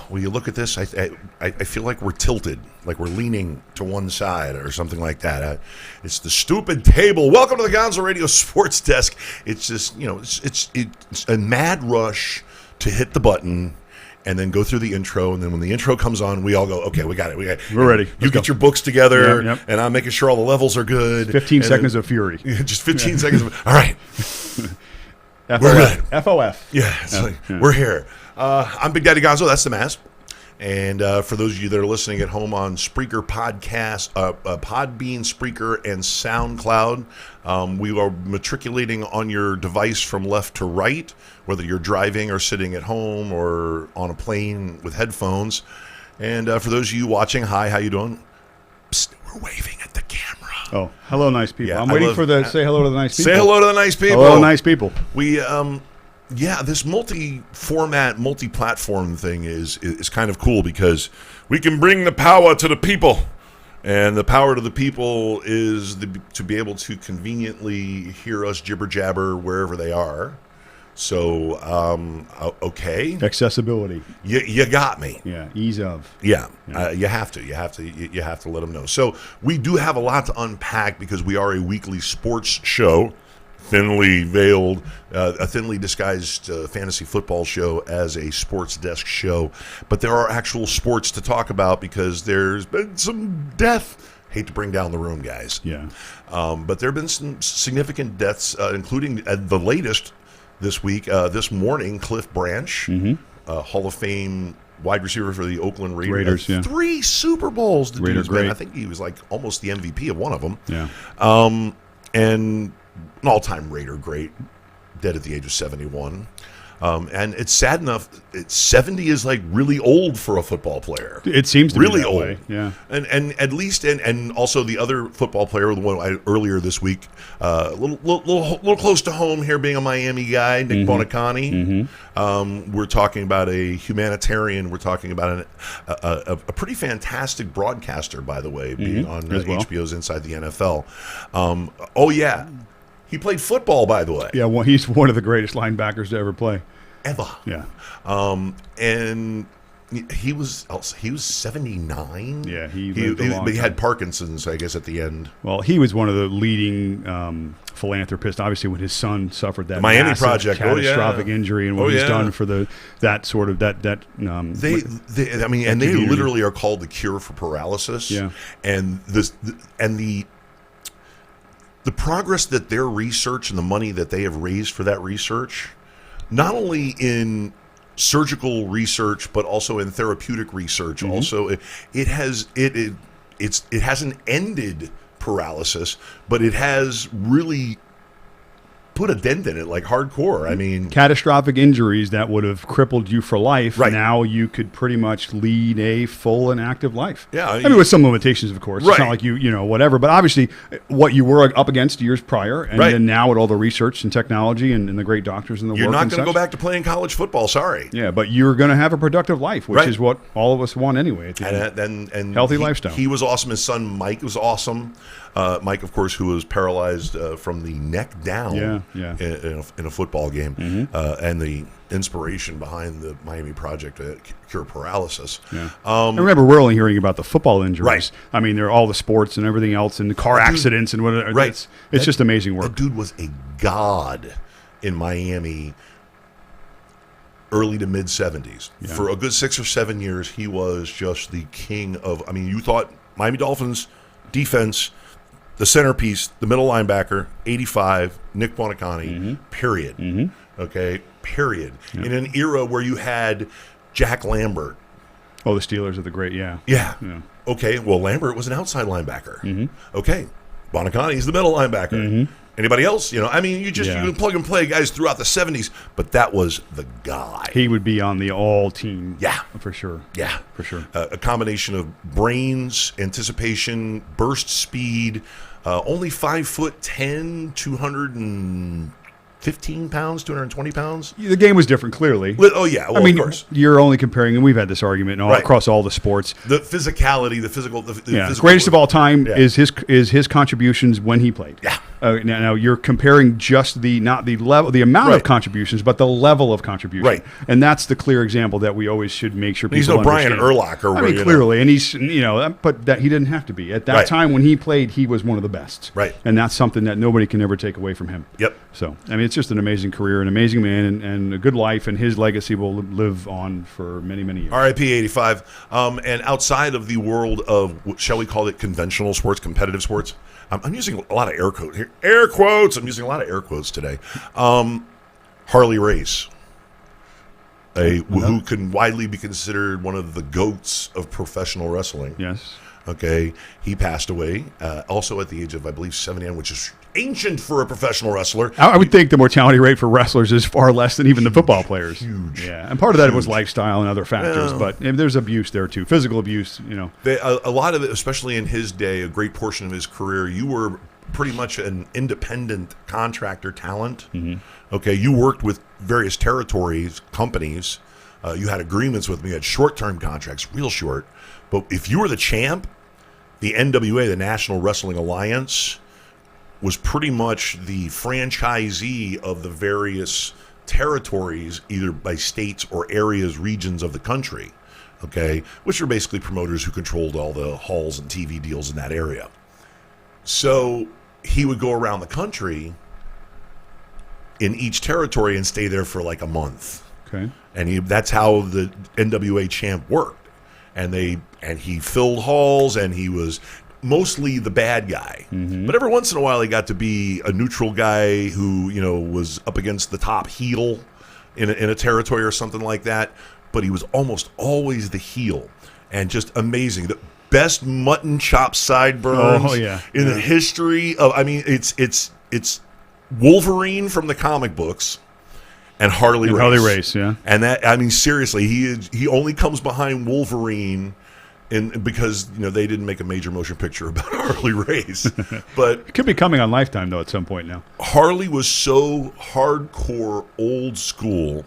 When you look at this, I feel like we're tilted, like we're leaning to one side or something like that. It's the stupid table. Welcome to the Gonzo Radio Sports Desk. It's just, it's a mad rush to hit the button and then go through the intro. And then when the intro comes on, we all go, okay, we got it. We're ready. You get your books together, Yep. and I'm making sure all the levels are good. 15 seconds of fury. Just 15 seconds of, all right. FOF. We're good. FOF. Yeah, we're here. I'm Big Daddy Gonzo. That's the Maz. And for those of you that are listening at home on Spreaker Podcast, Podbean, Spreaker, and SoundCloud, we are matriculating on your device from left to right, whether you're driving or sitting at home or on a plane with headphones. And for those of you watching, hi, how you doing? Psst, we're waving at the camera. Oh, hello, nice people. Yeah, I'm waiting for the say hello to the nice people. Say hello to the nice people. Hello, nice people. We this multi-format, multi-platform thing is kind of cool because we can bring the power to the people, and the power to the people is to be able to conveniently hear us jibber jabber wherever they are. So, okay, Accessibility. you got me. Yeah, ease of. Yeah. You have to let them know. So we do have a lot to unpack because we are a weekly sports show. Thinly veiled, a thinly disguised fantasy football show as a sports desk show. But there are actual sports to talk about because there's been some death. Hate to bring down the room, guys. Yeah. But there have been some significant deaths, including the latest this week. This morning, Cliff Branch, Hall of Fame wide receiver for the Oakland Raiders. Yeah. 3 Super Bowls. The Raider dude's been. great. I think he was like almost the MVP of one of them. Yeah. And an all-time Raider great, dead at the age of 71. And it's sad enough, 70 is like really old for a football player. It seems to really be that old. way. Yeah. And at least, and also the other football player, the one earlier this week, a little close to home here, being a Miami guy, Nick Bonacani. We're talking about a humanitarian. We're talking about a pretty fantastic broadcaster, by the way, being on HBO's Inside the NFL. Oh yeah. He played football, by the way. Yeah, well, he's one of the greatest linebackers to ever play. Ever. Yeah. And he was 79. Yeah, he lived a long but he had time. Parkinson's, I guess, at the end. Well, he was one of the leading philanthropists. Obviously, when his son suffered that Miami massive Project, catastrophic injury, and what he's done for they literally are called the cure for paralysis. Yeah. And the progress that their research and the money that they have raised for that research, not only in surgical research but also in therapeutic research, also it hasn't ended paralysis, but it has really put a dent in it, like hardcore. I mean, catastrophic injuries that would have crippled you for life. Right. Now you could pretty much lead a full and active life. Yeah, I mean, with some limitations, of course. Right. It's not like you know, whatever. But obviously, what you were up against years prior, and then now with all the research and technology and the great doctors and the you're work not and going to such. go back to playing college football. Sorry. Yeah, but you're going to have a productive life, which Right. is what all of us want anyway. At the end. And healthy lifestyle. He was awesome. His son Mike was awesome. Mike, of course, who was paralyzed from the neck down in a football game, and the inspiration behind the Miami Project to cure paralysis. Yeah. I remember we're only hearing about the football injuries. Right. I mean, there are all the sports and everything else and the car accidents and whatever. Right. It's just amazing work. That dude was a god in Miami early to mid-70s. Yeah. For a good 6 or 7 years, he was just the king of, I mean, you thought Miami Dolphins defense, the centerpiece, the middle linebacker, 85, Nick Bonacani, period. Okay, period. Yeah. In an era where you had Jack Lambert. Oh, the Steelers are the great, yeah. Okay, well, Lambert was an outside linebacker. Okay, Bonacani's the middle linebacker. Anybody else? You know, I mean, you Yeah. can plug and play guys throughout the 70s, but that was the guy. He would be on the all team. Yeah. For sure. Yeah. For sure. A combination of brains, anticipation, burst speed, only 5'10", 215 pounds, 220 pounds. The game was different, clearly. Oh, yeah. Well, I mean, of course. you're only comparing, and we've had this argument Right. across all the sports. The physicality, the physical. The physical Greatest of all time Yeah. is his contributions when he played. Yeah. Now you're comparing just not the level, the amount Right. of contributions, but the level of contribution. Right. And that's the clear example that we always should make sure people He's no Brian understand. Urlacher. I mean, clearly, and he's but that he didn't have to be at that Right. time when he played. He was one of the best. Right. And that's something that nobody can ever take away from him. Yep. So I mean, it's just an amazing career, an amazing man, and a good life, and his legacy will live on for many, many years. RIP 85. And outside of the world of, shall we call it conventional sports, competitive sports, I'm using a lot of air quotes here. Air quotes. I'm using a lot of air quotes today. Harley Race, who can widely be considered one of the goats of professional wrestling. Yes. Okay, he passed away also at the age of, I believe, 79, which is ancient for a professional wrestler. I would think the mortality rate for wrestlers is far less than even the football players. Huge. Yeah, and part of that was lifestyle and other factors, but there's abuse there too, physical abuse. A lot of it, especially in his day, a great portion of his career, you were pretty much an independent contractor talent. Mm-hmm. Okay, you worked with various territories, companies. You had agreements with me. You had short-term contracts, real short. But if you were the champ, the NWA, the National Wrestling Alliance, was pretty much the franchisee of the various territories, either by states or areas, regions of the country, okay, which are basically promoters who controlled all the halls and TV deals in that area. So he would go around the country in each territory and stay there for like a month. Okay. And that's how the NWA champ worked. And he filled halls, and he was mostly the bad guy. Mm-hmm. But every once in a while, he got to be a neutral guy who, was up against the top heel in a territory or something like that. But he was almost always the heel, and just amazing. The best mutton chop sideburns in the history of. I mean, it's Wolverine from the comic books. And Harley Race. Yeah. And that, I mean, seriously, he only comes behind Wolverine because they didn't make a major motion picture about Harley Race. But it could be coming on Lifetime though at some point now. Harley was so hardcore old school.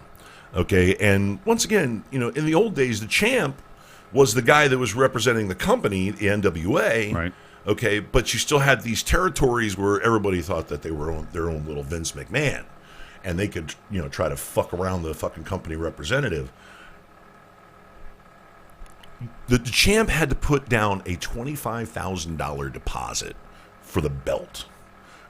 Okay, and once again, in the old days, the champ was the guy that was representing the company, the NWA. Right. Okay, but you still had these territories where everybody thought that they were their own little Vince McMahon. And they could, try to fuck around the fucking company representative. The champ had to put down a $25,000 deposit for the belt,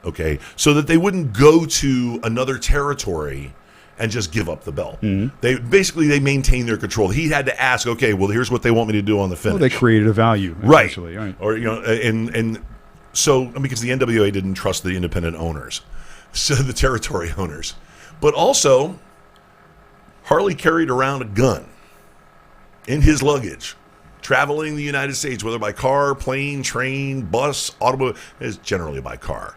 okay, so that they wouldn't go to another territory and just give up the belt. Mm-hmm. They maintained their control. He had to ask, okay, well, here's what they want me to do on the finish. Well, they created a value, right? Right. Or and so because the NWA didn't trust the independent owners, so the territory owners. But also, Harley carried around a gun in his luggage, traveling the United States, whether by car, plane, train, bus, automobile. It's generally by car.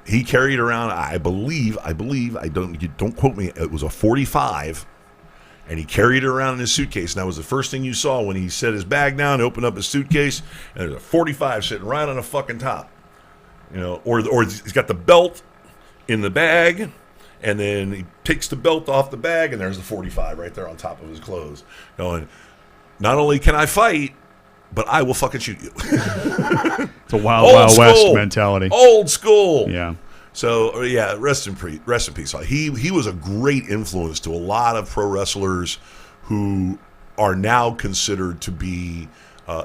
He carried around, I believe, don't quote me, it was a 45, and he carried it around in his suitcase. And that was the first thing you saw when he set his bag down, opened up his suitcase, and there's a 45 sitting right on the fucking top. Or he's got the belt in the bag, and then he takes the belt off the bag, and there's the 45 right there on top of his clothes. Going, not only can I fight, but I will fucking shoot you. It's a wild west mentality. Old school. Yeah. So rest in peace. He was a great influence to a lot of pro wrestlers who are now considered to be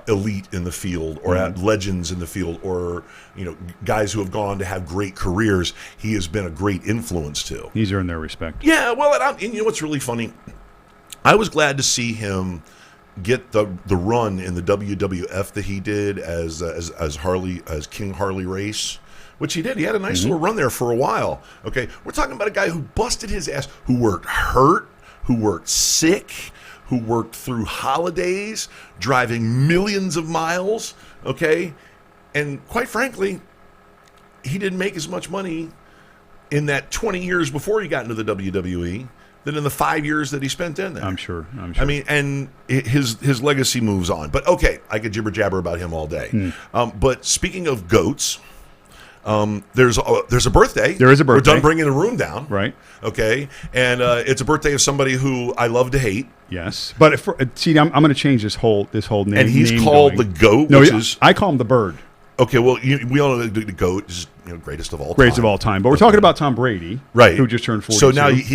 elite in the field, or legends in the field, or guys who have gone on to have great careers. He has been a great influence to. He's earned their respect. Yeah, well, and you know what's really funny? I was glad to see him get the run in the WWF that he did as King Harley Race, which he did. He had a nice little run there for a while. Okay, we're talking about a guy who busted his ass, who worked hurt, who worked sick, who worked through holidays, driving millions of miles, okay? And quite frankly, he didn't make as much money in that 20 years before he got into the WWE than in the 5 years that he spent in there. I'm sure. I mean, and his legacy moves on. But okay, I could jibber jabber about him all day. But speaking of goats, there's a birthday. There is a birthday. We're done bringing the room down, Right. Okay, and it's a birthday of somebody who I love to hate, Yes. But see, I'm going to change this whole name. and he's name called going. the GOAT. No, which is I call him the Bird. okay. Well, we all know the GOAT is greatest of all Greatest time. of all time. But we're talking about Tom Brady, Right? Who just turned 42. So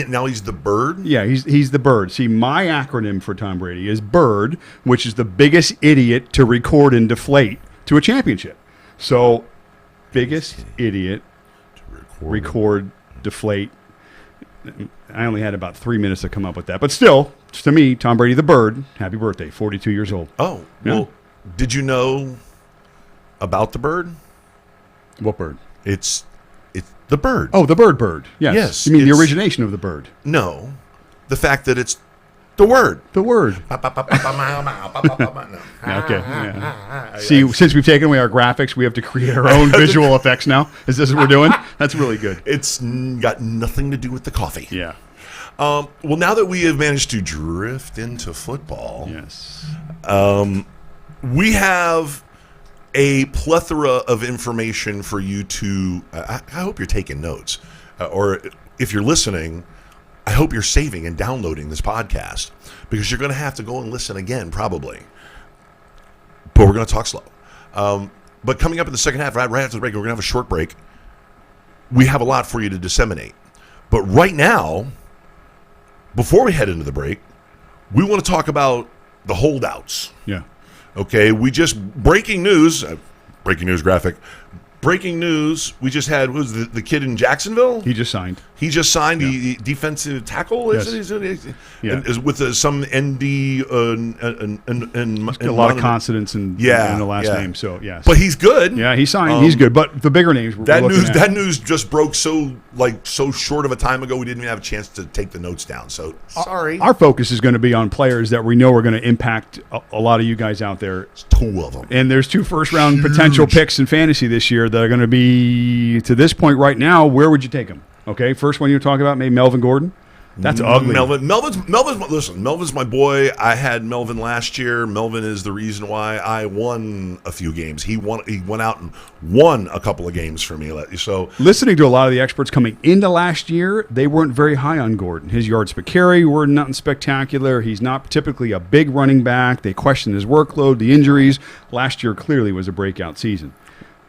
now he's the Bird. Yeah, he's the Bird. See, my acronym for Tom Brady is BIRD, which is the biggest idiot to record and deflate to a championship. So, biggest idiot, record, deflate. I only had about 3 minutes to come up with that. But still, to me, Tom Brady the Bird, happy birthday, 42 years old. Oh, Yeah. well, did you know about the Bird? What bird? It's the Bird. Oh, the Bird. Yes. Yes, You mean the it's- origination of the bird? No, the fact that it's the word. The word. No. Okay. Yeah. See, since we've taken away our graphics, we have to create our own visual effects now. Is this what we're doing? That's really good. It's got nothing to do with the coffee. Yeah. Well, now that we have managed to drift into football, Yes. we have a plethora of information for you to. I hope you're taking notes, or if you're listening, I hope you're saving and downloading this podcast because you're going to have to go and listen again, probably. But we're going to talk slow. But coming up in the second half, right after the break, we're going to have a short break. We have a lot for you to disseminate. But right now, before we head into the break, we want to talk about the holdouts. Yeah. Okay, we just breaking news graphic. Breaking news, we just had, who's the kid in Jacksonville? He just signed. He just signed the defensive tackle. Yes. Yeah. Is with some ND and A lot of consonants in the last name. So yes. But he's good. yeah, he signed. He's good. But the bigger names. That news just broke so short of a time ago. We didn't even have a chance to take the notes down. So sorry. Our focus is going to be on players that we know are going to impact a lot of you guys out there. Two of them. And there's 2 first-round potential picks in fantasy this year that are going to be, to this point right now, where would you take them? Okay, first one you're talking about, maybe Melvin Gordon. That's ugly. Melvin's my boy. I had Melvin last year. Melvin is the reason why I won a few games. He went out and won a couple of games for me. So Listening to a lot of the experts coming into last year, they weren't very high on Gordon. His yards per carry were nothing spectacular. He's not typically a big running back. They questioned his workload, the injuries. Last year clearly was a breakout season.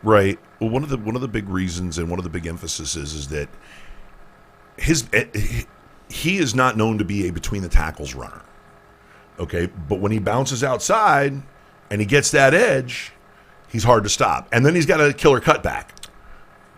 right. Well, one of the big reasons and one of the big emphasis is that he is not known to be a between the tackles runner. Okay, but when he bounces outside and he gets that edge, he's hard to stop. And then he's got a killer cutback.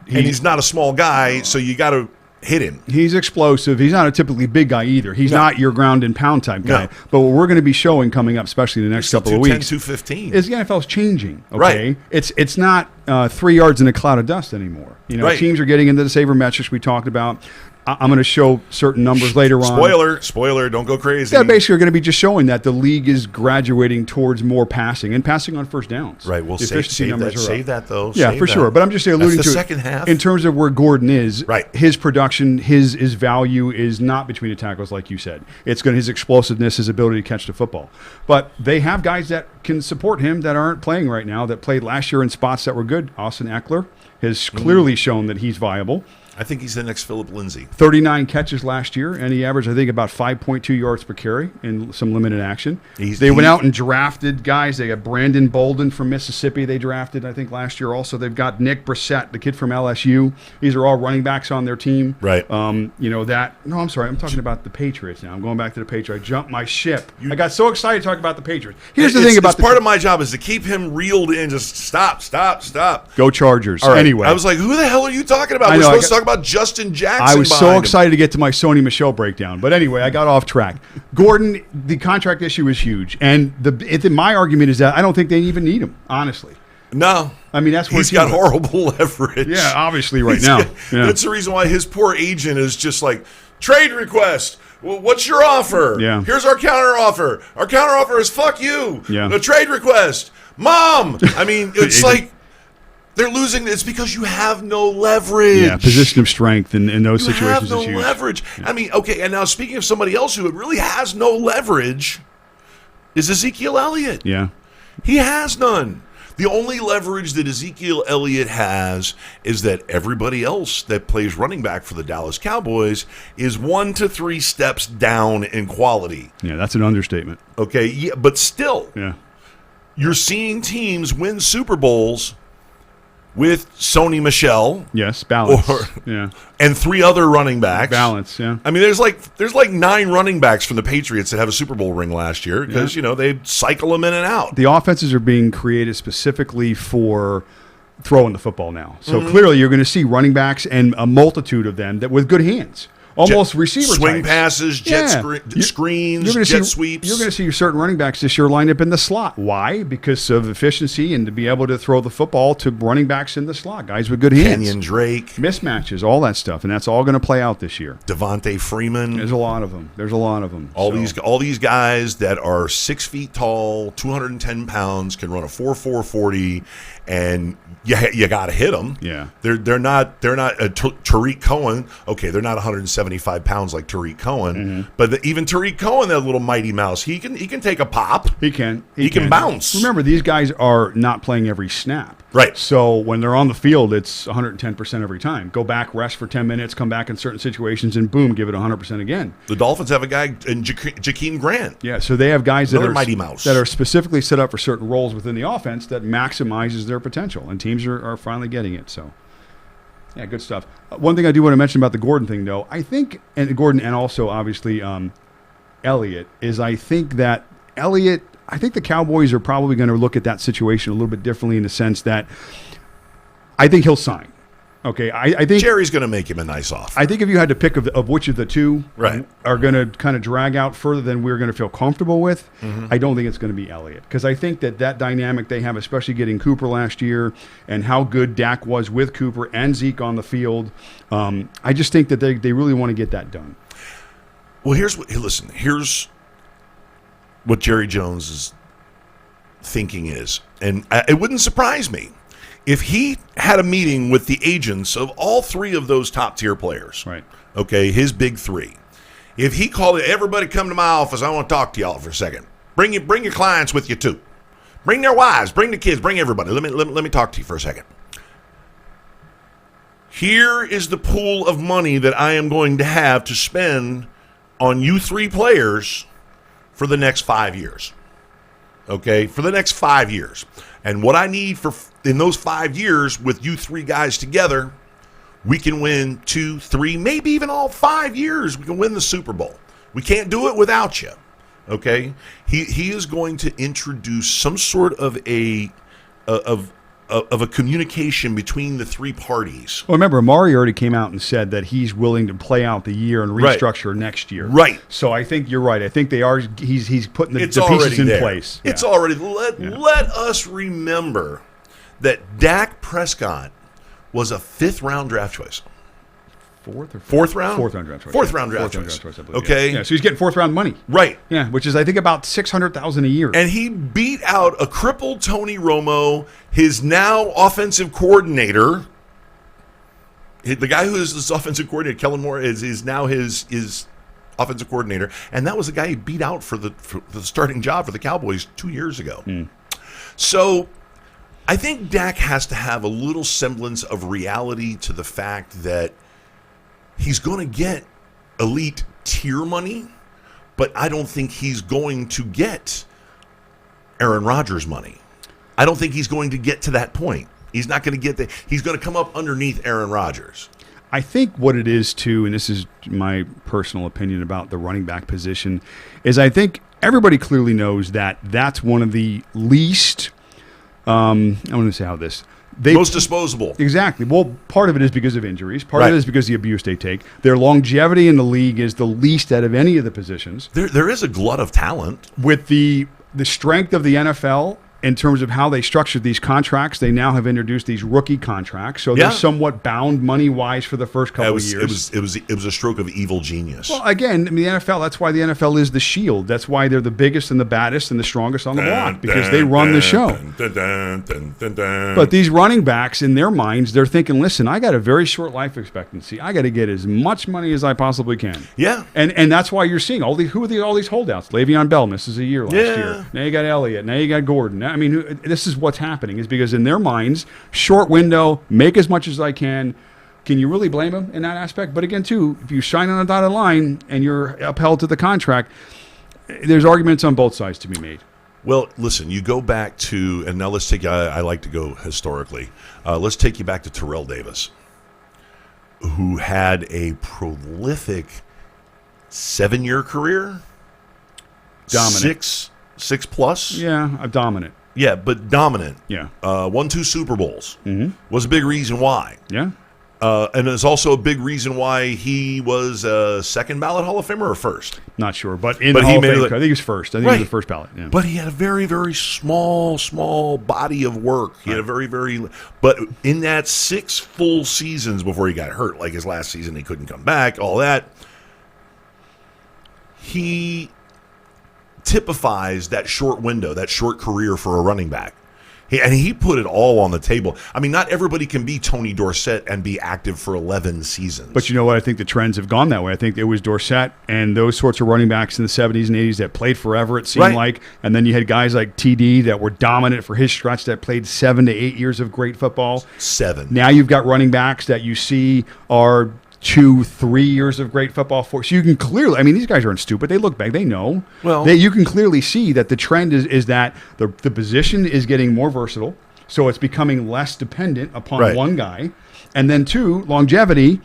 And he's not a small guy, so you got to hit him. He's explosive. He's not a typically big guy either. He's not your ground and pound type guy. No. But what we're going to be showing coming up, especially in the next couple of 210, weeks, 215. is the NFL's changing. Okay, Right. It's not 3 yards in a cloud of dust anymore. You know, Right. teams are getting into the sabermetrics we talked about. I'm going to show certain numbers later on. Spoiler, don't go crazy. Yeah, basically, we're going to be just showing that the league is graduating towards more passing and passing on first downs. Right, we'll The save efficiency numbers are up. that, though. Yeah, Save for that. sure. But I'm just alluding That's to the second half. in terms of where Gordon is. Right. His production, his value is not between the tackles, like you said. It's going to his explosiveness, his ability to catch the football. But they have guys that can support him that aren't playing right now. That played last year in spots that were good. Austin Eckler has clearly shown that he's viable. I think he's the next Philip Lindsay. 39 catches last year, and he averaged, I think, about 5.2 yards per carry in some limited action. They went out and drafted guys. They got Brandon Bolden from Mississippi they drafted, I think, last year also. They've got Nick Brissett, the kid from LSU. These are all running backs on their team. Right. I'm sorry. I'm talking about the Patriots now. I'm going back to the Patriots. I jumped my ship. I got so excited to talk about the Patriots. Here's the thing about part of my job is to keep him reeled in. Just stop. Go Chargers. All right. Anyway. I was like, who the hell are you talking about? I We're know, supposed to talk about Justin Jackson. I was so behind him. excited to get to my Sony Michel breakdown. But anyway, I got off track. Gordon, the contract issue is huge. And my argument is that I don't think they even need him, honestly. No. I mean, that's where he's got horrible leverage. Yeah, obviously right now. Yeah. That's the reason why his poor agent is just like, trade request. Well, what's your offer? Yeah. Here's our counter offer. Our counter offer is fuck you. Yeah. A trade request. Mom. I mean, it's like, They're losing. It's because you have no leverage. Yeah, position of strength in those You situations have no is huge. leverage. I mean, okay, and now speaking of somebody else who really has no leverage is Ezekiel Elliott. Yeah. He has none. The only leverage that Ezekiel Elliott has is that everybody else that plays running back for the Dallas Cowboys is 1 to 3 steps down in quality. Yeah, that's an understatement. Okay, yeah, but still, Yeah. you're seeing teams win Super Bowls with Sony Michel Yes, balance. Or- yeah. and 3 other running backs. Balance, yeah. I mean, there's like 9 running backs from the Patriots that have a Super Bowl ring last year because they cycle them in and out. The offenses are being created specifically for throwing the football now. So Mm-hmm. clearly you're going to see running backs and a multitude of them that with good hands. Almost receiver swing types. passes, screens, You're gonna jet see, sweeps. You're going to see certain running backs this year lined up in the slot. Why? Because of efficiency and to be able to throw the football to running backs in the slot, guys with good hands. Kenyon Drake, Mismatches, all that stuff, and that's all going to play out this year. Devontae Freeman. There's a lot of them. All these guys that are 6 feet tall, 210 pounds, can run a 4.4 40, and you got to hit them. Yeah. they're not Tariq Cohen. Okay, they're not 175 pounds like Tariq Cohen, Mm-hmm. but even Tariq Cohen, that little mighty mouse, he can take a pop. He can. He can bounce. Remember, these guys are not playing every snap. Right. So when they're on the field, it's 110% every time. Go back, rest for 10 minutes, come back in certain situations, and boom, give it 100% again. The Dolphins have a guy in Jakeem Grant. Yeah, so they have guys that Another are mighty mouse. that are specifically set up for certain roles within the offense that maximizes their potential, and teams are finally getting it. So, yeah, good stuff. One thing I do want to mention about the Gordon thing, though, I think, and Gordon, and also obviously Elliott, is I think that Elliott. I think the Cowboys are probably going to look at that situation a little bit differently in the sense that I think he'll sign. Okay, I think Jerry's going to make him a nice offer. I think if you had to pick of which of the two Right. are going to kind of drag out further than we're going to feel comfortable with, I don't think it's going to be Elliott. Because I think that dynamic they have, especially getting Cooper last year and how good Dak was with Cooper and Zeke on the field, I just think that they really want to get that done. Well, here's what Jerry Jones' thinking is. And it wouldn't surprise me if he had a meeting with the agents of all 3 of those top-tier players. Right. Okay, his big 3. If he called everybody come to my office, I want to talk to y'all for a second. Bring your clients with you, too. Bring their wives, bring the kids, bring everybody. Let me talk to you for a second. Here is the pool of money that I am going to have to spend on you 3 players for the next 5 years. Okay, for the next 5 years. And what I need in those 5 years with you 3 guys together, we can win 2, 3, maybe even all 5 years. We can win the Super Bowl. We can't do it without you. Okay, he is going to introduce some sort of a communication between the 3 parties. Well, remember, Amari already came out and said that he's willing to play out the year and Right. restructure next year. Right. So I think you're right. I think they are. He's putting the It's pieces already in there. place. It's Yeah. already let us remember that Dak Prescott was a 5th-round draft choice. Fourth round? Fourth round draft choice. Fourth round draft Fourth choice. I believe, Okay. Yeah, so he's getting 4th round money. Right. Yeah, which is I think about $600,000 a year. And he beat out a crippled Tony Romo, his now offensive coordinator. The guy who is his offensive coordinator, Kellen Moore, is now his offensive coordinator. And that was the guy he beat out for the starting job for the Cowboys 2 years ago. So I think Dak has to have a little semblance of reality to the fact that he's going to get elite tier money, but I don't think he's going to get Aaron Rodgers money. I don't think he's going to get to that point. He's not going to get that. He's going to come up underneath Aaron Rodgers. I think what it is too, and this is my personal opinion about the running back position, is I think everybody clearly knows that that's one of the least. I want to say how this. Most disposable. Exactly. Well, part of it is because of injuries. Part Right. of it is because of the abuse they take. Their longevity in the league is the least out of any of the positions. There is a glut of talent. With the strength of the NFL in terms of how they structured these contracts, they now have introduced these rookie contracts, so Yeah. they're somewhat bound money wise for the first couple of years. It was a stroke of evil genius. Well, again, I mean, the NFL, that's why the NFL is the shield. That's why they're the biggest and the baddest and the strongest on the block, because they run the show. But these running backs, in their minds, they're thinking, listen, I got a very short life expectancy. I got to get as much money as I possibly can. Yeah. And that's why you're seeing all these holdouts. Le'Veon Bell misses a year last Yeah. year. Now you got Elliott. Now you got Gordon. I mean, this is what's happening, is because in their minds, short window, make as much as I can. Can you really blame them in that aspect? But again, too, if you sign on a dotted line and you're upheld to the contract, there's arguments on both sides to be made. Well, listen, you go back to, and now let's take, I like to go historically. Let's take you back to Terrell Davis, who had a prolific 7-year career. Dominant. Six plus. Yeah, dominant. Yeah, but dominant. Yeah. Won 2 Super Bowls. Mm-hmm. Was a big reason why. Yeah. And it's also a big reason why he was a second ballot Hall of Famer or first. Not sure, but in But the he Hall of made Fame, it- I think he was first. I think he Right. was the first ballot. Yeah. But he had a very, very small body of work. He had a very, but in that 6 full seasons before he got hurt, like his last season, he couldn't come back, all that, he typifies that short window, that short career for a running back. And he put it all on the table. I mean, not everybody can be Tony Dorsett and be active for 11 seasons. But you know what? I think the trends have gone that way. I think it was Dorsett and those sorts of running backs in the 70s and 80s that played forever, it seemed Right. like. And then you had guys like TD that were dominant for his stretch that played 7 to 8 years of great football. 7. Now you've got running backs that you see are 2, 3 years of great football for. So you can clearly, I mean, these guys aren't stupid. They look back. They know. Well- you can clearly see that the trend is that the position is getting more versatile. So it's becoming less dependent upon Right. one guy. And then 2, longevity.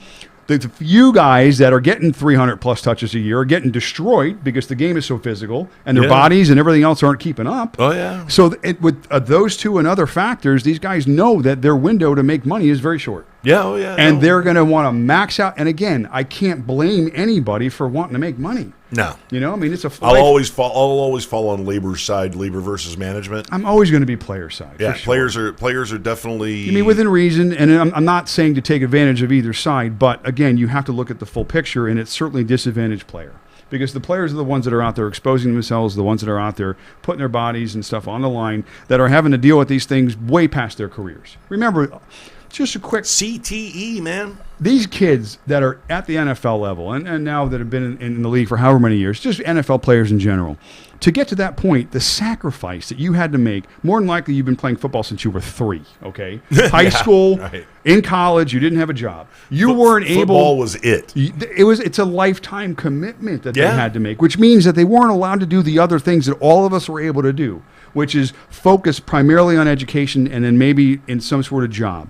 The few guys that are getting 300 plus touches a year are getting destroyed because the game is so physical and their Yeah. bodies and everything else aren't keeping up. Oh, yeah. So with those 2 and other factors, these guys know that their window to make money is very short. Yeah, oh, yeah. And no. they're going to want to max out. And again, I can't blame anybody for wanting to make money. No. You know, I mean, it's a. I'll always fall on labor's side, labor versus management. I'm always going to be player side. Yeah, for sure. players are definitely. I mean, within reason, and I'm not saying to take advantage of either side, but again, you have to look at the full picture, and it's certainly a disadvantaged player. Because the players are the ones that are out there exposing themselves, the ones that are out there putting their bodies and stuff on the line, that are having to deal with these things way past their careers. Remember, just a quick CTE, man. these kids that are at the NFL level and now that have been in the league for however many years, just NFL players in general, to get to that point, the sacrifice that you had to make, more than likely you've been playing football since you were 3, okay? High school, right. in college, you didn't have a job. You weren't Football able. was it. It's a lifetime commitment that Yeah. they had to make, which means that they weren't allowed to do the other things that all of us were able to do, which is focus primarily on education and then maybe in some sort of job,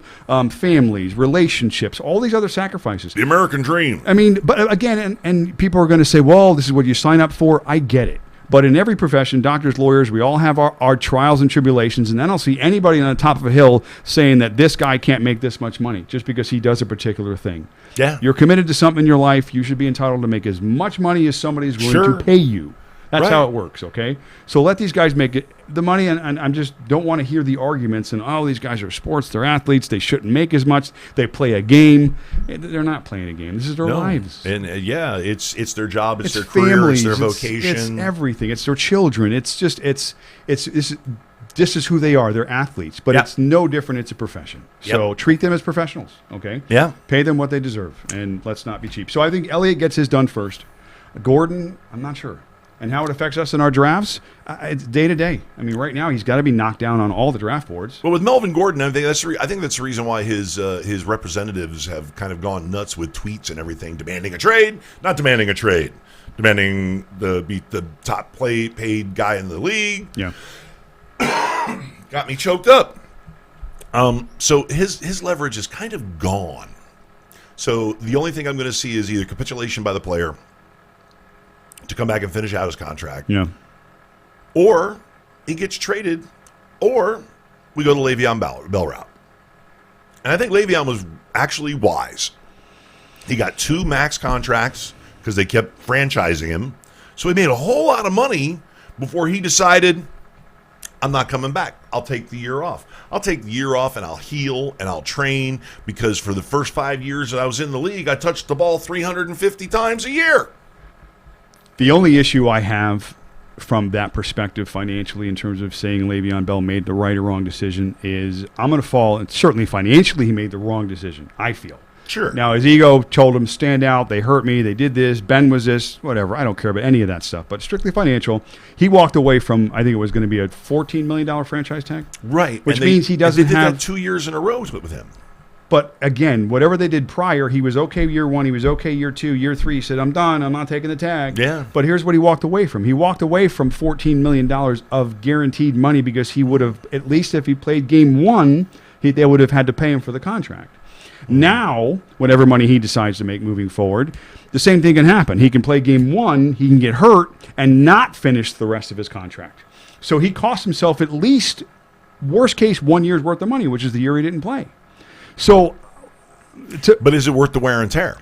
families, relationships, all these other sacrifices. The American dream. I mean, but again, and people are going to say, well, this is what you sign up for. I get it. But in every profession, doctors, lawyers, we all have our trials and tribulations. And I don't see anybody on the top of a hill saying that this guy can't make this much money just because he does a particular thing. Yeah. You're committed to something in your life. You should be entitled to make as much money as somebody's willing Sure. to pay you. That's Right. how it works, okay? So let these guys make it the money, and I just don't want to hear the arguments and, oh, these guys are sports, they're athletes, they shouldn't make as much, they play a game. They're not playing a game. This is their lives. And yeah, it's their job, it's their families, career, it's their It's vocation. everything. It's their children. It's just this is who they are. They're athletes, but Yep. it's no different. It's a profession. So treat them as professionals. Okay. Yeah. Pay them what they deserve, and let's not be cheap. So I think Elliott gets his done first. Gordon, I'm not sure. And how it affects us in our drafts, it's day to day. I mean, right now he's got to be knocked down on all the draft boards. Well, with Melvin Gordon, I think that's the reason why his representatives have kind of gone nuts with tweets and everything, demanding a trade, not demanding a trade, demanding be the top paid guy in the league. Yeah. Got me choked up. So his leverage is kind of gone. So the only thing I'm going to see is either capitulation by the player to come back and finish out his contract, Yeah. or he gets traded, or we go to Le'Veon Bell route. And I think Le'Veon was actually wise. He got 2 max contracts because they kept franchising him. So he made a whole lot of money before he decided, I'm not coming back. I'll take the year off. I'll take the year off and I'll heal and I'll train because for the first 5 years that I was in the league, I touched the ball 350 times a year. The only issue I have from that perspective financially in terms of saying Le'Veon Bell made the right or wrong decision is I'm going to fall, and certainly financially he made the wrong decision, I feel. Sure. Now, his ego told him, stand out, they hurt me, they did this, Ben was this, whatever. I don't care about any of that stuff. But strictly financial, he walked away from, I think it was going to be a $14 million franchise tag. Right. Which means he doesn't they did have... that 2 years in a row with him. But again, whatever they did prior, he was okay year one, he was okay year two, year three. He said, I'm done, I'm not taking the tag. Yeah. But here's what he walked away from. He walked away from $14 million of guaranteed money because he would have, at least if he played game one, they would have had to pay him for the contract. Now, whatever money he decides to make moving forward, the same thing can happen. He can play game one, he can get hurt, and not finish the rest of his contract. So he cost himself at least, worst case, 1 year's worth of money, which is the year he didn't play. So, but is it worth the wear and tear?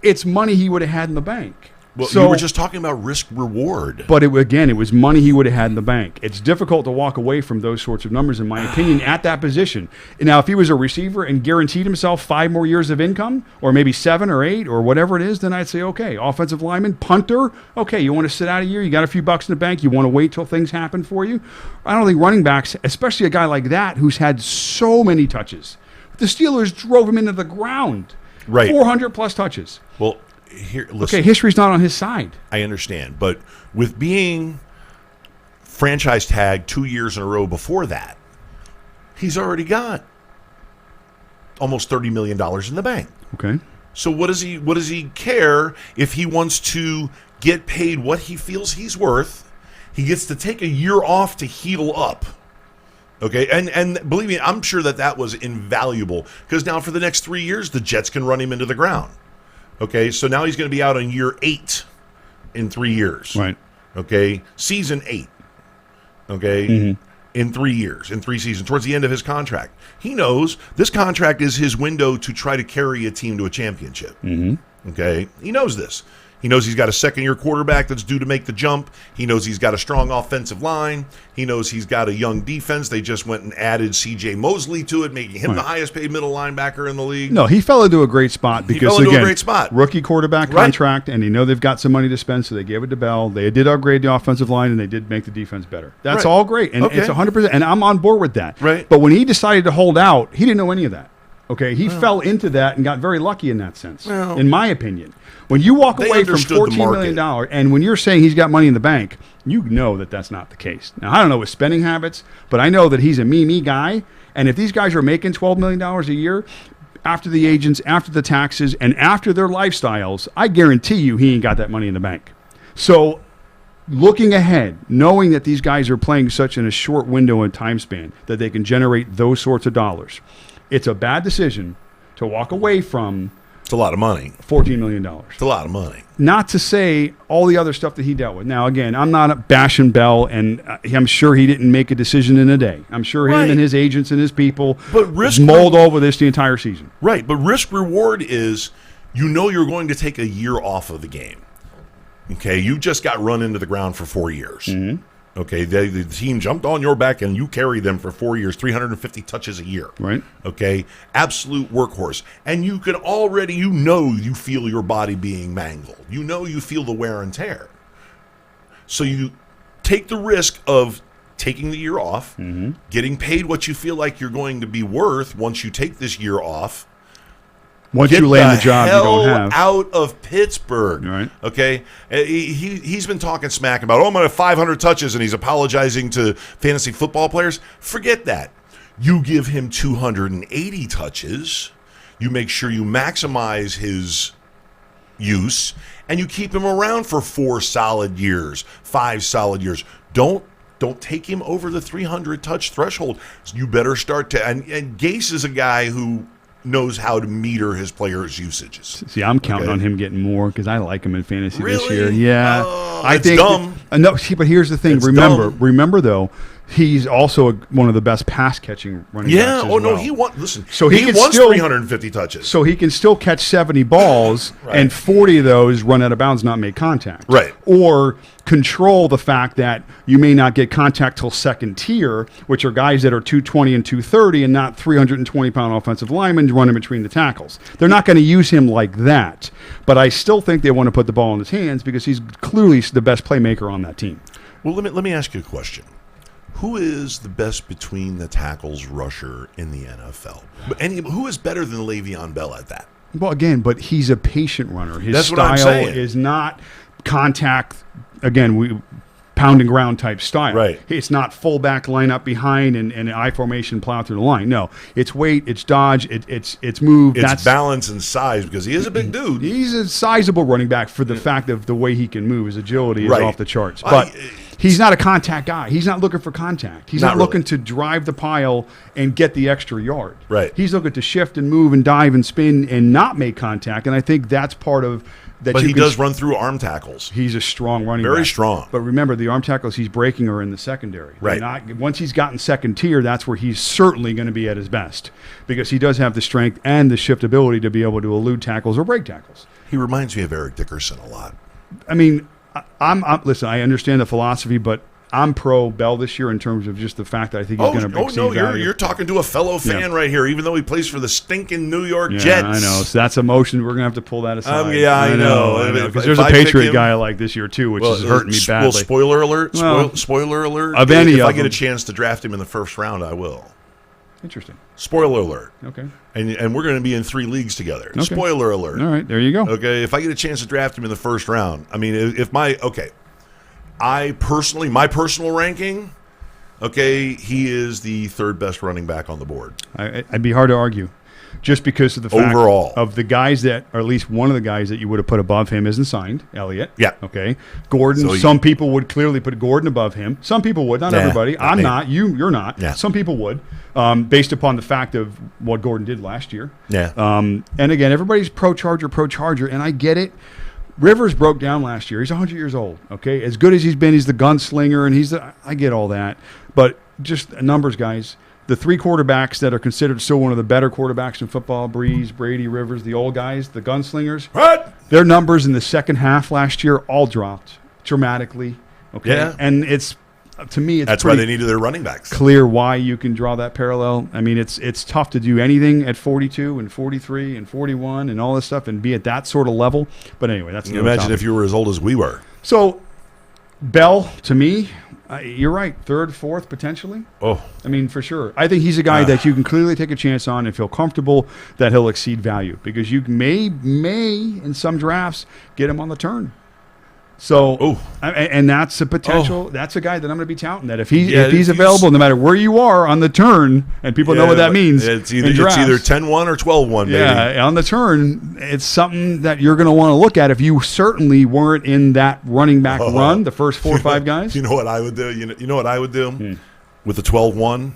it's money he would have had in the bank. Well, so, you were just talking about risk reward. But it was money he would have had in the bank. It's difficult to walk away from those sorts of numbers, in my opinion, at that position. Now, if he was a receiver and guaranteed himself 5 more years of income, or maybe 7 or 8 or whatever it is, then I'd say, okay, offensive lineman, punter, okay, you want to sit out a year, you got a few bucks in the bank, you want to wait till things happen for you. I don't think running backs, especially a guy like that who's had so many touches. The Steelers drove him into the ground. Right. 400 plus touches. Well, here, listen. Okay, history's not on his side. I understand, but with being franchise tagged 2 years in a row before that, he's already got almost $30 million in the bank. Okay. So what does he care if he wants to get paid what he feels he's worth? He gets to take a year off to heal up. Okay, and believe me, I'm sure that was invaluable because now for the next 3 years, the Jets can run him into the ground. Okay, so now he's going to be out on year 8 in 3 years. Right. Okay, season 8. Okay, in 3 years, in 3 seasons, towards the end of his contract. He knows this contract is his window to try to carry a team to a championship. Okay, he knows this. He knows he's got a second-year quarterback that's due to make the jump. He knows he's got a strong offensive line. He knows he's got a young defense. They just went and added C.J. Mosley to it, making him the highest-paid middle linebacker in the league. No, he fell into a great spot because, he fell into again, a great spot. Rookie quarterback contract, and they've got some money to spend, so they gave it to Bell. They did upgrade the offensive line, and they did make the defense better. That's all great, and it's 100%, and I'm on board with that. Right. But when he decided to hold out, he didn't know any of that. Okay, he fell into that and got very lucky in that sense, in my opinion. When you walk away from $14 million, and when you're saying he's got money in the bank, you know that that's not the case. Now, I don't know his spending habits, but I know that he's a me guy, and if these guys are making $12 million a year, after the agents, after the taxes, and after their lifestyles, I guarantee you he ain't got that money in the bank. So looking ahead, knowing that these guys are playing such in a short window and time span that they can generate those sorts of dollars, it's a bad decision to walk away from. It's a lot of money. $14 million. It's a lot of money. Not to say all the other stuff that he dealt with. Now, again, I'm not bashing Bell, and I'm sure he didn't make a decision in a day. I'm sure him and his agents and his people mulled over this the entire season. Right, but risk reward is you're going to take a year off of the game. Okay, you just got run into the ground for 4 years. Okay, the team jumped on your back and you carried them for 4 years, 350 touches a year. Right. Okay, absolute workhorse. And you can already, you feel your body being mangled. You feel the wear and tear. So you take the risk of taking the year off, getting paid what you feel like you're going to be worth once you take this year off. Once you land the job you don't have. Out of Pittsburgh. Right. Okay? He's been talking smack about, I'm going to have 500 touches, and he's apologizing to fantasy football players. Forget that. You give him 280 touches. You make sure you maximize his use, and you keep him around for 4 solid years, 5 solid years. Don't take him over the 300 touch threshold. You better start to. And Gase is a guy who knows how to meter his players' usages. See, I'm counting on him getting more because I like him in fantasy this Really? year. Yeah, Oh, I it's think dumb. No, see, but here's the thing. It's Remember though, He's also one of the best pass catching running backs. Yeah. as Oh, no. well. He won. Listen, So he he can wants still- 350 touches. So he can still catch 70 balls Right. and 40 of those run out of bounds, not make contact. Right. Or control the fact that you may not get contact till second tier, which are guys that are 220 and 230 and not 320-pound offensive linemen running between the tackles. They're not going to use him like that. But I still think they want to put the ball in his hands because he's clearly the best playmaker on that team. Well, let me ask you a question. Who is the best between the tackles rusher in the NFL? Who is better than Le'Veon Bell at that? Well, again, but he's a patient runner. His That's what I'm style saying. is not contact. Again, pound and ground type style. Right. It's not fullback line up behind and an I formation plow through the line. No, it's weight, it's dodge, it's move. It's balance and size because he is a big dude. He's a sizable running back for the fact of the way he can move. His agility is Right. off the charts. But he's not a contact guy. He's not looking for contact. He's Not not looking really. to drive the pile and get the extra yard. Right. He's looking to shift and move and dive and spin and not make contact. And I think that's part of that. But you he can- does run through arm tackles. He's a strong running Very back. strong. But remember, the arm tackles he's breaking are in the secondary. They're Right. Not, once he's gotten second tier, that's where he's certainly going to be at his best because he does have the strength and the shiftability to be able to elude tackles or break tackles. He reminds me of Eric Dickerson a lot. I mean, I'm listen. I understand the philosophy, but I'm pro Bell this year in terms of just the fact that I think he's going to exceed no, value. you're talking to a fellow fan right here, even though he plays for the stinking New York Yeah, Jets. I know. So that's emotion. We're going to have to pull that aside. Yeah, I know. Because If there's a I pick Patriot him- guy I like this year too, which is hurting me badly. Well, spoiler alert. Well, Spoiler alert. of any if of I get a them. chance to draft him in the first round, I will. Interesting. Spoiler alert. Okay. And we're going to be in 3 leagues together. Okay. Spoiler alert. All right. There you go. Okay, if I get a chance to draft him in the first round, I mean, my personal ranking, okay, he is the 3rd best running back on the board. I'd be hard to argue, just because of the fact Overall. of the guys that, or at least one of the guys that you would have put above him isn't signed, Elliott. Yeah. Okay. Gordon. So some people would clearly put Gordon above him. Some people would. Not Nah, everybody. not I'm me. not. You're not. Yeah. Some people would, based upon the fact of what Gordon did last year. Yeah. And again, everybody's pro Charger, and I get it. Rivers broke down last year. He's 100 years old. Okay, as good as he's been, he's the gunslinger, and I get all that. But just numbers, guys. The 3 quarterbacks that are considered still one of the better quarterbacks in football, Breeze, Brady, Rivers, the old guys, the gunslingers, What? their numbers in the second half last year all dropped dramatically. Okay, Yeah. and it's to me, it's That's why pretty they needed their running backs. clear why you can draw that parallel. I mean, it's tough to do anything at 42 and 43 and 41 and all this stuff and be at that sort of level. But anyway, that's Can you another imagine topic. if you were as old as we were? So Bell, to me, you're right, 3rd, 4th potentially. Oh, I mean, for sure. I think he's a guy that you can clearly take a chance on and feel comfortable that he'll exceed value because you may in some drafts get him on the turn. So, Oh. and that's a potential. That's a guy that I'm going to be touting. That if he's Yeah, available, no matter where you are on the turn, and people know what that means. It's in either drafts. 10-1 or 12-1, baby. Yeah, on the turn, it's something that you're going to want to look at if you certainly weren't in that running back run, the first 4 or 5 guys. You know what I would do? You know what I would do Hmm. with the 12-1?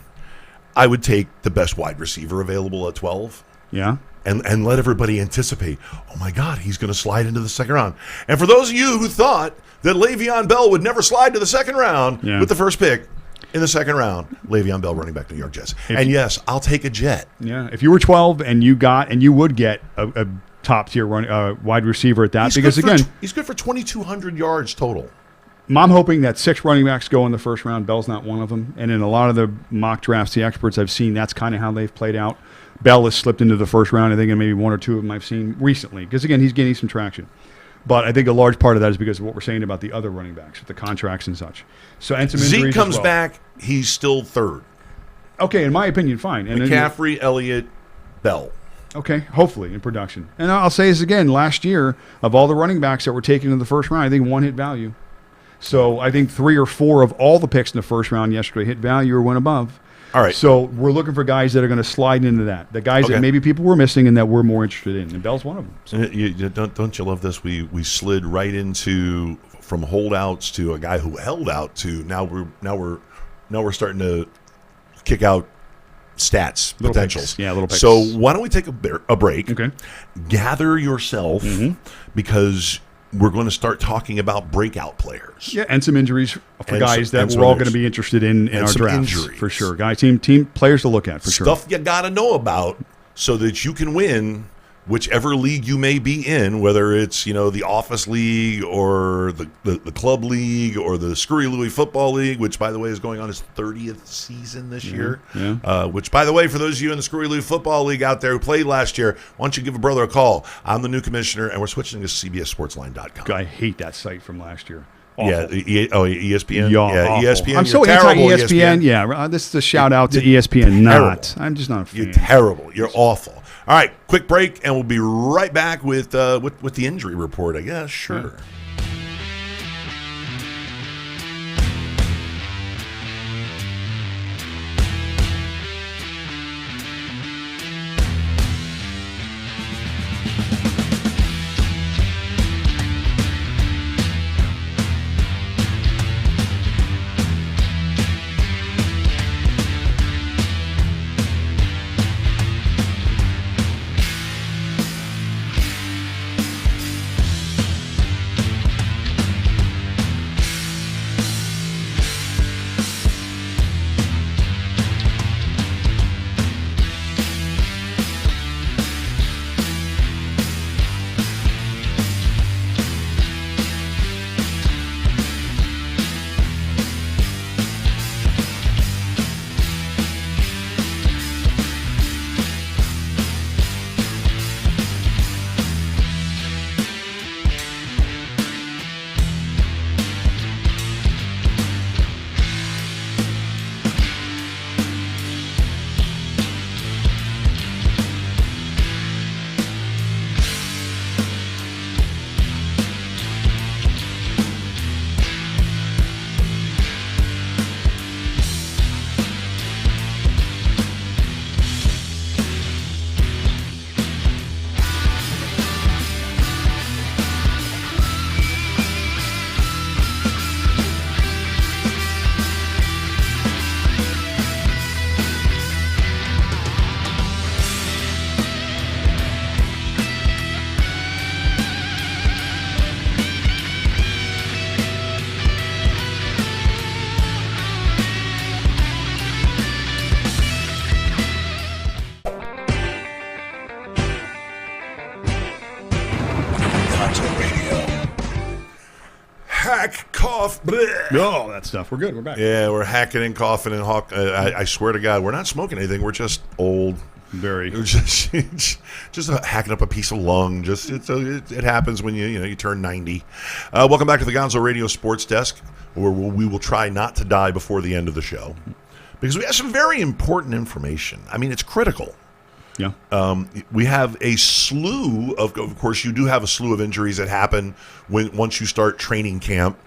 I would take the best wide receiver available at 12. Yeah. And let everybody anticipate, oh, my God, he's going to slide into the second round. And for those of you who thought that Le'Veon Bell would never slide to the second round with the first pick in the second round, Le'Veon Bell, running back New York Jets. And yes, I'll take a Jet. Yeah. If you were 12 and you would get a top tier wide receiver at that, because again, He's good for 2,200 yards total. I'm hoping that 6 running backs go in the first round. Bell's not one of them. And in a lot of the mock drafts, the experts I've seen, that's kind of how they've played out. Bell has slipped into the first round, I think, and maybe 1 or 2 of them I've seen recently. Because, again, he's gaining some traction. But I think a large part of that is because of what we're saying about the other running backs, with the contracts and such. So, and some injuries Zeke comes as well. back, he's still 3rd. Okay, in my opinion, fine. And then- McCaffrey, Elliott, Bell. Okay, hopefully in production. And I'll say this again, last year, of all the running backs that were taken in the first round, I think 1 hit value. So I think 3 or 4 of all the picks in the first round yesterday hit value or went above. All right. So we're looking for guys that are going to slide into that. The guys Okay. that maybe people were missing and that we're more interested in. And Bell's one of them. So, Don't you love this? We slid right into from holdouts to a guy who held out to now we're starting to kick out stats Little potentials. picks. Yeah, little picks. So why don't we take a break? okay. Gather yourself because Yeah. we're going to start talking about breakout players. Yeah, and some injuries for And guys some- and that some we're all injuries. going to be interested in And our some drafts injuries. for sure. Guys, team players to look at for sure. Stuff you got to know about so that you can win whichever league you may be in, whether it's the office league or the club league or the Screwy Louie football league, which by the way is going on its 30th season this year. Yeah. Which by the way, for those of you in the Screwy Louie football league out there who played last year, why don't you give a brother a call? I'm the new commissioner, and we're switching to CBSSportsline.com. I hate that site from last year. Yeah, Awful. ESPN. Yeah, Yeah, awful. ESPN. I'm so You're terrible, anti-ESPN. Yeah, this is a shout out to ESPN. Not. I'm just not a fan. You're terrible. You're awful. All right, quick break, and we'll be right back with the injury report, I guess. Sure. Hack, cough, bleh. No, that stuff. We're good. We're back. Yeah, we're hacking and coughing and hawk. I swear to God, we're not smoking anything. We're just old. Very. We're just hacking up a piece of lung. It happens when you turn 90. Welcome back to the Gonzo Radio Sports Desk, where we will try not to die before the end of the show, because we have some very important information. I mean, it's critical. Yeah. We have a slew of course, you do have a slew of injuries that happen once you start training camp,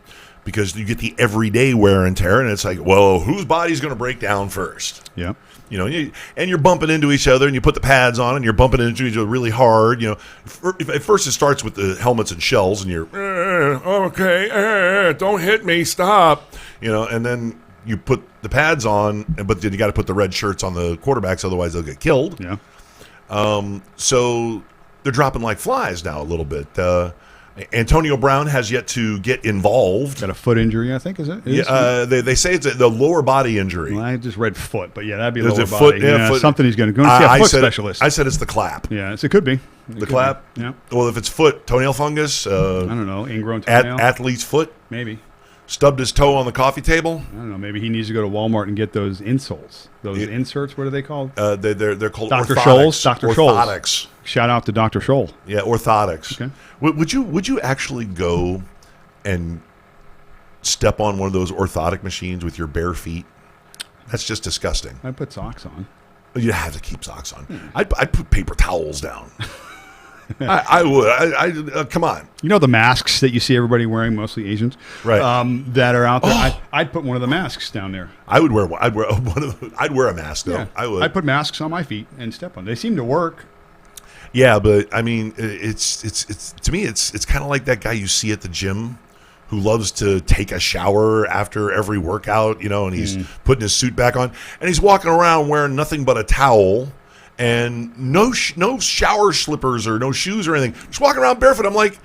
because you get the everyday wear and tear, and it's like, well, whose body's going to break down first? Yeah. And you're bumping into each other, and you put the pads on, and you're bumping into each other really hard. At first it starts with the helmets and shells, and you're okay, don't hit me, stop. And then you put the pads on, but then you got to put the red shirts on the quarterbacks, otherwise they'll get killed. Yeah. So they're dropping like flies now a little bit. Antonio Brown has yet to get involved. Got a foot injury, I think, is it? Yeah, they say it's the lower body injury. Well, I just read foot, but yeah, that'd be Is lower it foot? body. Yeah, foot. Something he's going to go see a foot specialist. I said it's the clap. Yeah, it could be. The clap? Yeah. Well, if it's foot, toenail fungus, I don't know, ingrown toenail. athlete's foot, Maybe. stubbed his toe on the coffee table. I don't know. Maybe he needs to go to Walmart and get those insoles. Those inserts, what are they called? They're called Dr. orthotics. Scholl's? Dr. Scholl's. Orthotics. Shout out to Dr. Scholl. Yeah, orthotics. Okay. Would you actually go and step on one of those orthotic machines with your bare feet? That's just disgusting. I put socks on. You have to keep socks on. I'd put paper towels down. I would. Come on. You know the masks that you see everybody wearing, mostly Asians, Right. that are out there. Oh. I'd put one of the masks down there. I would wear one. I'd wear a mask though. Yeah. I would. I'd put masks on my feet and step on. They seem to work. Yeah, but I mean, it's to me, it's kind of like that guy you see at the gym who loves to take a shower after every workout, and he's putting his suit back on, and he's walking around wearing nothing but a towel and no shower slippers or no shoes or anything, just walking around barefoot. I'm like,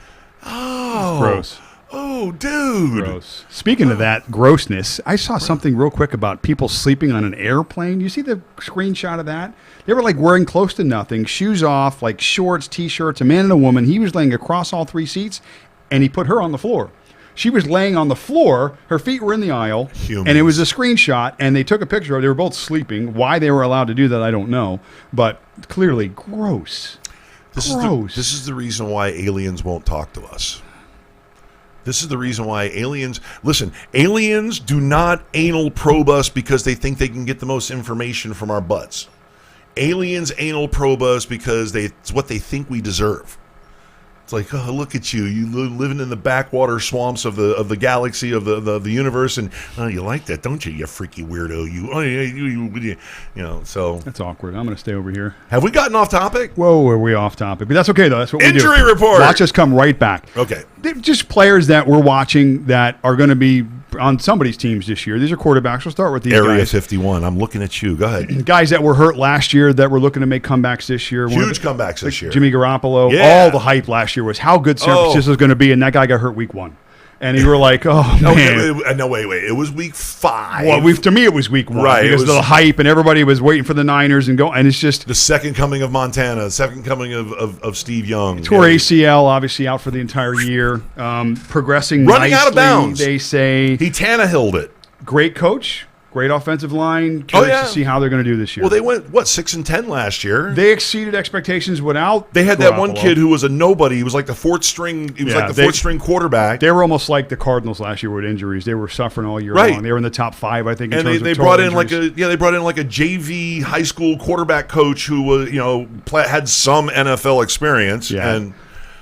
Oh, Gross. Oh, dude. Gross. Speaking of that grossness, I saw something real quick about people sleeping on an airplane. You see the screenshot of that? They were like wearing close to nothing, shoes off, like shorts, T-shirts, a man and a woman. He was laying across all 3 seats, and he put her on the floor. She was laying on the floor. Her feet were in the aisle, Humans. and it was a screenshot, and they took a picture of it. They were both sleeping. Why they were allowed to do that, I don't know. But clearly, gross. This is the reason why aliens won't talk to us. This is the reason why aliens do not anal probe us because they think they can get the most information from our butts. Aliens anal probe us because it's what they think we deserve. It's like, oh, look at you living in the backwater swamps of the galaxy of the universe, and oh, you like that, don't you? You freaky weirdo, you know. So That's awkward. I'm going to stay over here. have we gotten off topic? Whoa, are we off topic? But that's okay, though. That's what we do. Injury report. Watch us come right back. Okay. They're just players that we're watching that are going to be on somebody's teams this year. These are quarterbacks. We'll start with these Area guys. 51. I'm looking at you. Go ahead. Guys that were hurt last year that were looking to make comebacks this year. Huge comebacks this year. Jimmy Garoppolo. Yeah. All the hype last year was how good San Oh. Francisco was going to be, and that guy got hurt week 1. And you were like, oh, man. No, wait. It was week 5. Well, to me, it was week 1 Right, it because of was- the hype, and everybody was waiting for the Niners and it's just The second coming of Montana, the second coming of Steve Young. tore ACL, obviously out for the entire year. Progressing Running out of nicely, bounds. they say. He Tannehilled it. Great coach, great offensive line. Curious yeah. to see how they're going to do this year. Well, they went, 6-10 last year? They exceeded expectations without. They had that one Garoppolo. kid who was a nobody. He was like the fourth string. He was Yeah, like the fourth string quarterback. They were almost like the Cardinals last year with injuries. They were suffering all year Right. long. They were in the top 5, I think. In And terms they of brought total in injuries. they brought in like a JV high school quarterback coach who was had some NFL experience. Yeah. And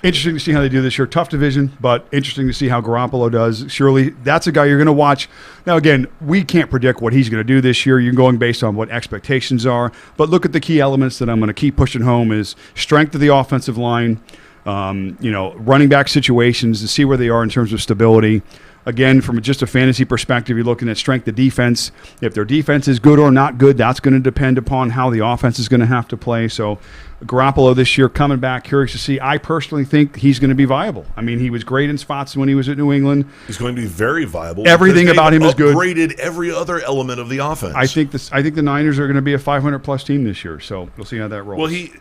Interesting to see how they do this year. Tough division, but interesting to see how Garoppolo does. Surely that's a guy you're going to watch. Now, again, we can't predict what he's going to do this year. You're going based on what expectations are. But look at the key elements that I'm going to keep pushing home is strength of the offensive line, running back situations to see where they are in terms of stability. Again, from just a fantasy perspective, you're looking at strength of defense. If their defense is good or not good, that's going to depend upon how the offense is going to have to play. So Garoppolo this year coming back, curious to see. I personally think he's going to be viable. I mean, he was great in spots when he was at New England. he's going to be very viable. Everything because about they've him is good. Upgraded every other element of the offense. I think the Niners are going to be a 500-plus team this year. So we'll see how that rolls. Well, he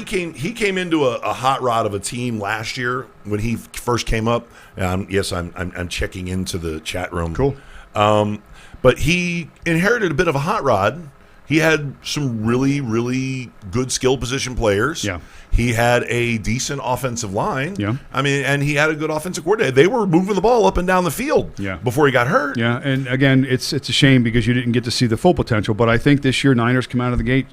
came into a hot rod of a team last year when he first came up. Yes, I'm checking into the chat room. Cool. But he inherited a bit of a hot rod. He had some really, really good skill position players. Yeah. He had a decent offensive line. Yeah. I mean, and he had a good offensive coordinator. They were moving the ball up and down the field. Yeah. Before he got hurt. Yeah, and again, it's a shame because you didn't get to see the full potential. But I think this year Niners come out of the gate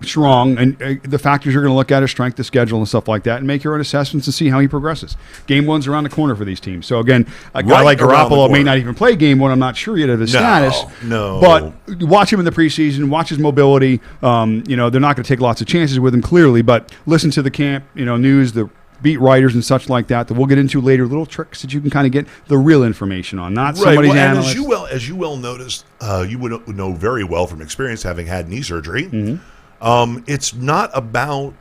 strong, and the factors you're going to look at are strength of schedule and stuff like that, and make your own assessments and see how he progresses. Game 1's around the corner for these teams. So again, a guy Right like around the Garoppolo may corner. not even play Game 1. I'm not sure yet of his status. No. But watch him in the preseason. Watch his mobility. They're not going to take lots of chances with him clearly, but listen to the camp news, the beat writers and such like that we'll get into later, little tricks that you can kind of get the real information on, not somebody's and analyst. as you well noticed, you would know very well from experience, having had knee surgery. Mm-hmm. It's not about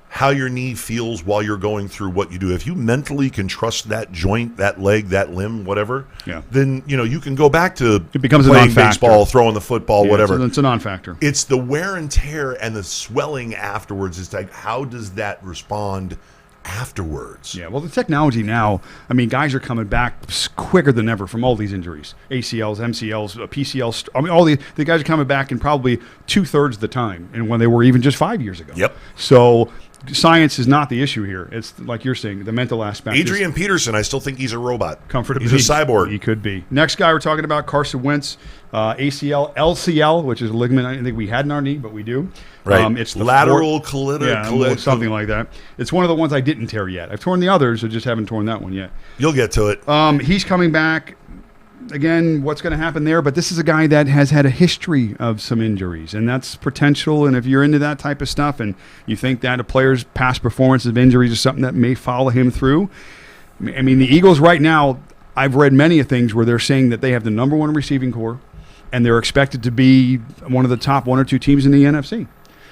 how your knee feels while you're going through what you do. If you mentally can trust that joint, that leg, that limb, whatever, Yeah. then you can go back to It becomes a playing non-factor. baseball, throwing the football, Yeah, whatever. it's a non-factor. It's the wear and tear and the swelling afterwards. It's like, how does that respond afterwards? Yeah, well, the technology now, I mean, guys are coming back quicker than ever from all these injuries. ACLs, MCLs, PCLs. I mean, all the guys are coming back in probably 2/3 the time and when they were even just 5 years ago. Yep. So science is not the issue here. It's like you're saying, the mental aspect. is Adrian Peterson, I still think he's a robot. comfortably. He's a cyborg. He could be. Next guy we're talking about, Carson Wentz, ACL, LCL, which is a ligament I didn't think we had in our knee, but we do. Right. It's the lateral something like that. It's one of the ones I didn't tear yet. I've torn the others, I just haven't torn that one yet. You'll get to it. He's coming back. Again, what's going to happen there? But this is a guy that has had a history of some injuries, and that's potential. And if you're into that type of stuff and you think that a player's past performance of injuries is something that may follow him through, I mean, the Eagles right now, I've read many of things where they're saying that they have the #1 receiving core, and they're expected to be one of the top 1 or 2 teams in the NFC.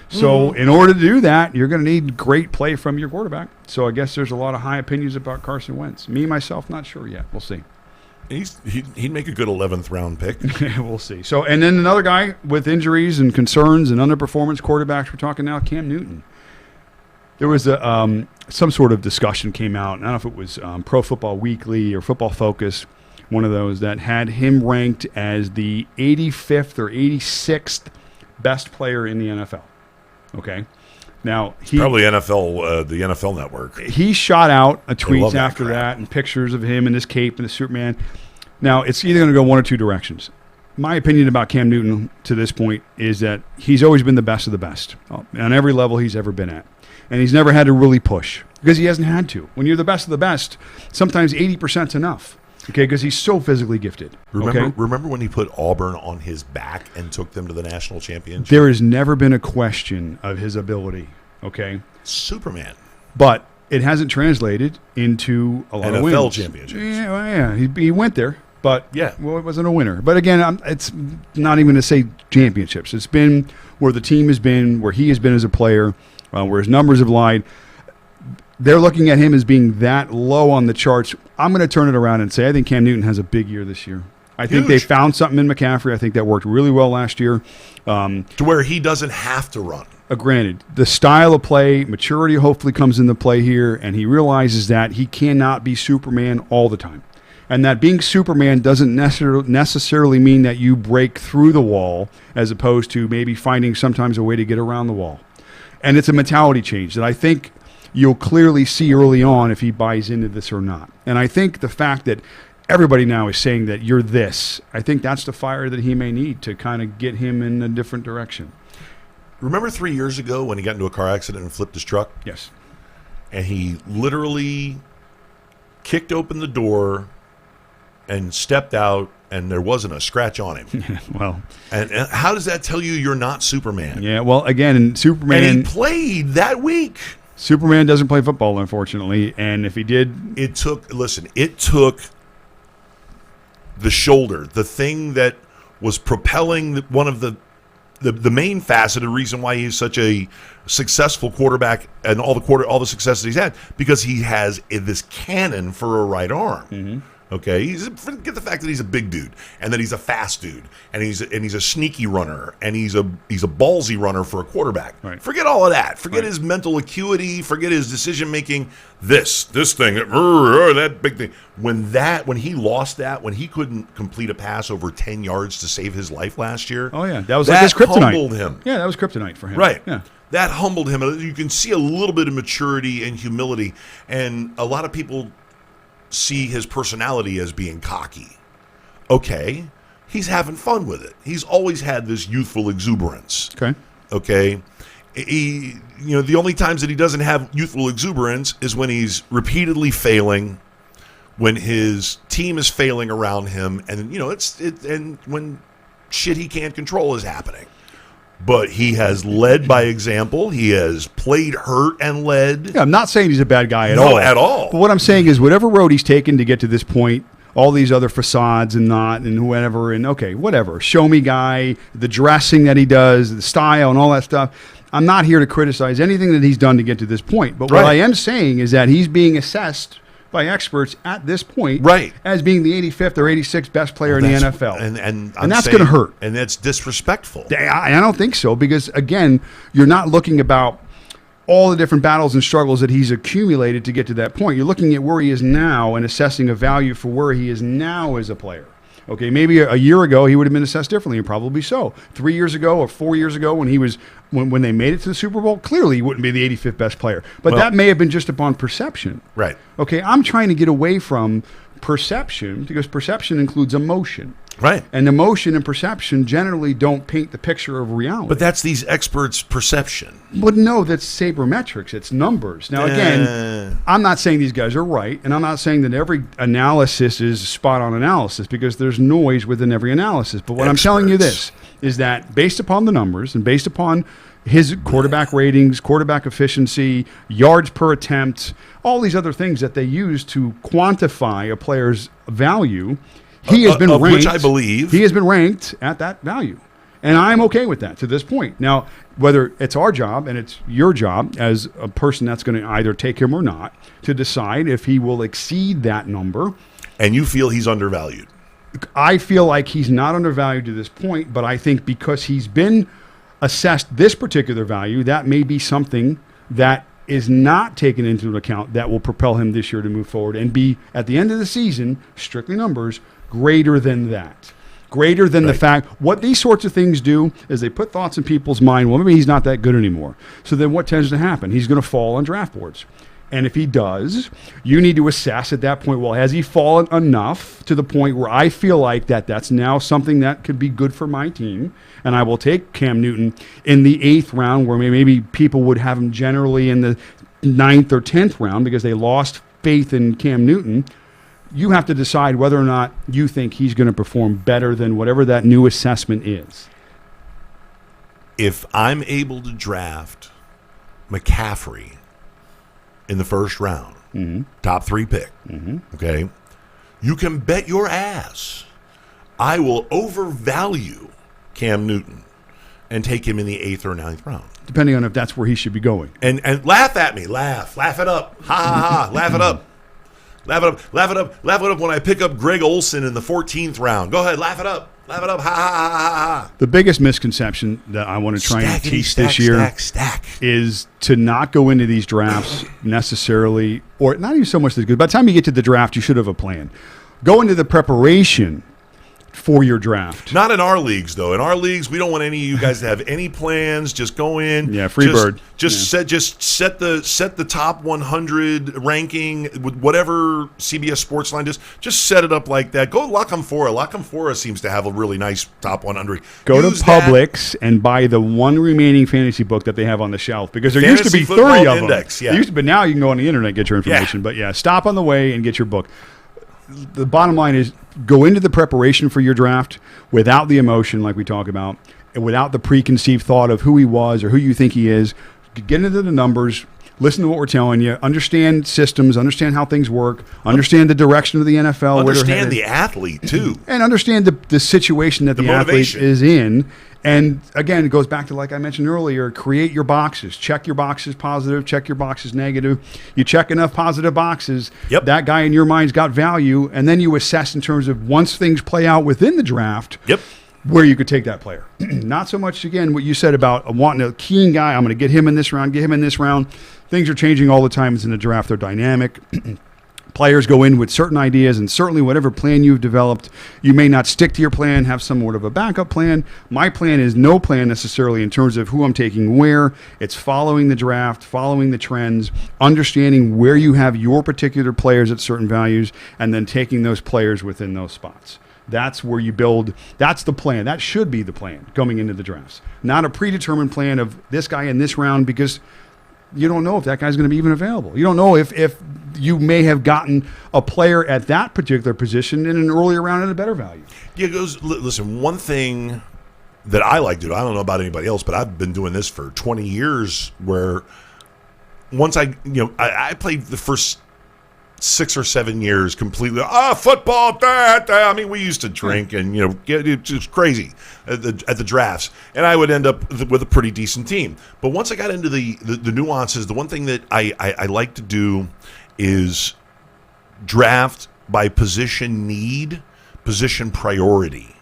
So in order to do that, you're going to need great play from your quarterback. So I guess there's a lot of high opinions about Carson Wentz. Me, myself, not sure yet. We'll see. He'd make a good 11th round pick. We'll see. So, and then another guy with injuries and concerns and underperformance quarterbacks. We're talking now Cam Newton. There was some sort of discussion came out. I don't know if it was Pro Football Weekly or Football Focus, one of those, that had him ranked as the 85th or 86th best player in the NFL. Okay. Now probably NFL, the NFL Network. He shot out a tweet after crap. that and pictures of him in his cape and the Superman. Now it's either going to go one or two directions. My opinion about Cam Newton to this point is that he's always been the best of the best on every level he's ever been at, and he's never had to really push because he hasn't had to. When you're the best of the best, sometimes 80% is enough. Okay, because he's so physically gifted. Remember when he put Auburn on his back and took them to the national championship? There has never been a question of his ability. Okay, Superman. But it hasn't translated into a lot of wins. NFL championships. Yeah, well, yeah, he went there, but yeah, well, it wasn't a winner. But again, it's not even to say championships. It's been where the team has been, where he has been as a player, where his numbers have lied. They're looking at him as being that low on the charts. I'm going to turn it around and say I think Cam Newton has a big year this year. I think they found something in McCaffrey. I think that worked really well last year. To where he doesn't have to run. Granted, the style of play, maturity hopefully comes into play here, and he realizes that he cannot be Superman all the time. And that being Superman doesn't necessarily mean that you break through the wall, as opposed to maybe finding sometimes a way to get around the wall. And it's a mentality change that I think you'll clearly see early on if he buys into this or not. And I think the fact that everybody now is saying that you're this, I think that's the fire that he may need to kind of get him in a different direction. Remember 3 years ago when he got into a car accident and flipped his truck? Yes. And he literally kicked open the door and stepped out, and there wasn't a scratch on him. Well, and how does that tell you you're not Superman? Yeah, well, again, in Superman... And he played that week. Superman doesn't play football, unfortunately, and if he did... It took the shoulder, the thing that was propelling one of the main faceted reason why he's such a successful quarterback and all the success that he's had, because he has this cannon for a right arm. Mm-hmm. Okay, forget the fact that he's a big dude and that he's a fast dude and he's a sneaky runner and he's a ballsy runner for a quarterback. Right. Forget all of that. Forget his mental acuity. Forget his decision making. This thing, that big thing. When he lost that, when he couldn't complete a pass over 10 yards to save his life last year. Oh yeah, that was like his kryptonite. Humbled him. Yeah, that was kryptonite for him. Right. Yeah. That humbled him. You can see a little bit of maturity and humility, and a lot of people see his personality as being cocky. Okay, he's having fun with it. He's always had this youthful exuberance. Okay. The only times that he doesn't have youthful exuberance is when he's repeatedly failing, when his team is failing around him, and and when shit he can't control is happening. But he has led by example. He has played hurt and led. Yeah, I'm not saying he's a bad guy at all. No, at all. But what I'm saying is whatever road he's taken to get to this point, all these other facades and whatever, and okay, whatever, show me guy, the dressing that he does, the style and all that stuff. I'm not here to criticize anything that he's done to get to this point. But what I am saying is that he's being assessed by experts at this point as being the 85th or 86th best player in the NFL. And that's going to hurt. And that's disrespectful. I don't think so, because, again, you're not looking about all the different battles and struggles that he's accumulated to get to that point. You're looking at where he is now and assessing a value for where he is now as a player. Okay, maybe a year ago he would have been assessed differently, and probably so. 3 years ago or 4 years ago when they made it to the Super Bowl, clearly he wouldn't be the 85th best player. But that may have been just upon perception. Right. Okay, I'm trying to get away from perception, because perception includes emotion. Right. And emotion and perception generally don't paint the picture of reality. But that's these experts' perception. But no, that's sabermetrics. It's numbers. Now, again, I'm not saying these guys are right, and I'm not saying that every analysis is spot-on analysis, because there's noise within every analysis. But what I'm telling you this is that based upon the numbers and based upon his quarterback ratings, quarterback efficiency, yards per attempt, all these other things that they use to quantify a player's value, he has been ranked. Which I believe he has been ranked at that value. And I'm okay with that to this point. Now, whether it's our job and it's your job as a person that's going to either take him or not to decide if he will exceed that number. And you feel he's undervalued. I feel like he's not undervalued to this point, but I think because he's been assessed this particular value, that may be something that is not taken into account that will propel him this year to move forward and be, at the end of the season, strictly numbers, greater than that. Greater than the fact, what these sorts of things do is they put thoughts in people's mind, well, maybe he's not that good anymore. So then what tends to happen? He's going to fall on draft boards. And if he does, you need to assess at that point, well, has he fallen enough to the point where I feel like that's now something that could be good for my team, and I will take Cam Newton in the 8th round, where maybe people would have him generally in the 9th or 10th round because they lost faith in Cam Newton. You have to decide whether or not you think he's going to perform better than whatever that new assessment is. If I'm able to draft McCaffrey in the 1st round, top 3 pick, okay, you can bet your ass I will overvalue Cam Newton and take him in the 8th or 9th round. Depending on if that's where he should be going. And laugh at me. Laugh it up. Ha, ha, ha. Laugh it up. Laugh it up, laugh it up, laugh it up when I pick up Greg Olsen in the 14th round. Go ahead, laugh it up. Laugh it up. Ha, ha, ha, ha, ha. The biggest misconception that I want to try and teach this year is to not go into these drafts necessarily, or not even so much this good. By the time you get to the draft, you should have a plan. Go into the preparation for your draft. Not in our leagues, though. In our leagues, we don't want any of you guys to have any plans. Just go in. Yeah, free bird. Set the top 100 ranking with whatever CBS Sports line does. Just set it up like that. Go Lockham Fora. Lockham Fora seems to have a really nice top 100. Go to Publix and buy the one remaining fantasy book that they have on the shelf, because there used to be 30 of them. Yeah. But now you can go on the internet and get your information. But yeah, stop on the way and get your book. The bottom line is go into the preparation for your draft without the emotion like we talk about, and without the preconceived thought of who he was or who you think he is. Get into the numbers, listen to what we're telling you, understand systems, understand how things work, understand the direction of the NFL. Understand the athlete, too. And understand the situation that the athlete is in. And again, it goes back to, like I mentioned earlier, create your boxes. Check your boxes positive, check your boxes negative. You check enough positive boxes, that guy in your mind's got value, and then you assess in terms of once things play out within the draft, where you could take that player. Not so much, again, what you said about wanting a keen guy, I'm going to get him in this round, get him in this round. Things are changing all the time. It's in the draft. They're dynamic. Players go in with certain ideas, and certainly whatever plan you've developed, you may not stick to your plan, have somewhat of a backup plan. My plan is no plan necessarily in terms of who I'm taking where. It's following the draft, following the trends, understanding where you have your particular players at certain values, and then taking those players within those spots. That's where you build. That's the plan. That should be the plan going into the drafts. Not a predetermined plan of this guy in this round, because you don't know if that guy's going to be even available. You don't know if you may have gotten a player at that particular position in an earlier round at a better value. Yeah, listen, one thing that I like to do, I don't know about anybody else, but I've been doing this for 20 years, where once I played the first 6 or 7 years completely, football, I mean, we used to drink and, it's just crazy at the drafts. And I would end up with a pretty decent team. But once I got into the nuances, the one thing that I like to do is draft by position need, position priority.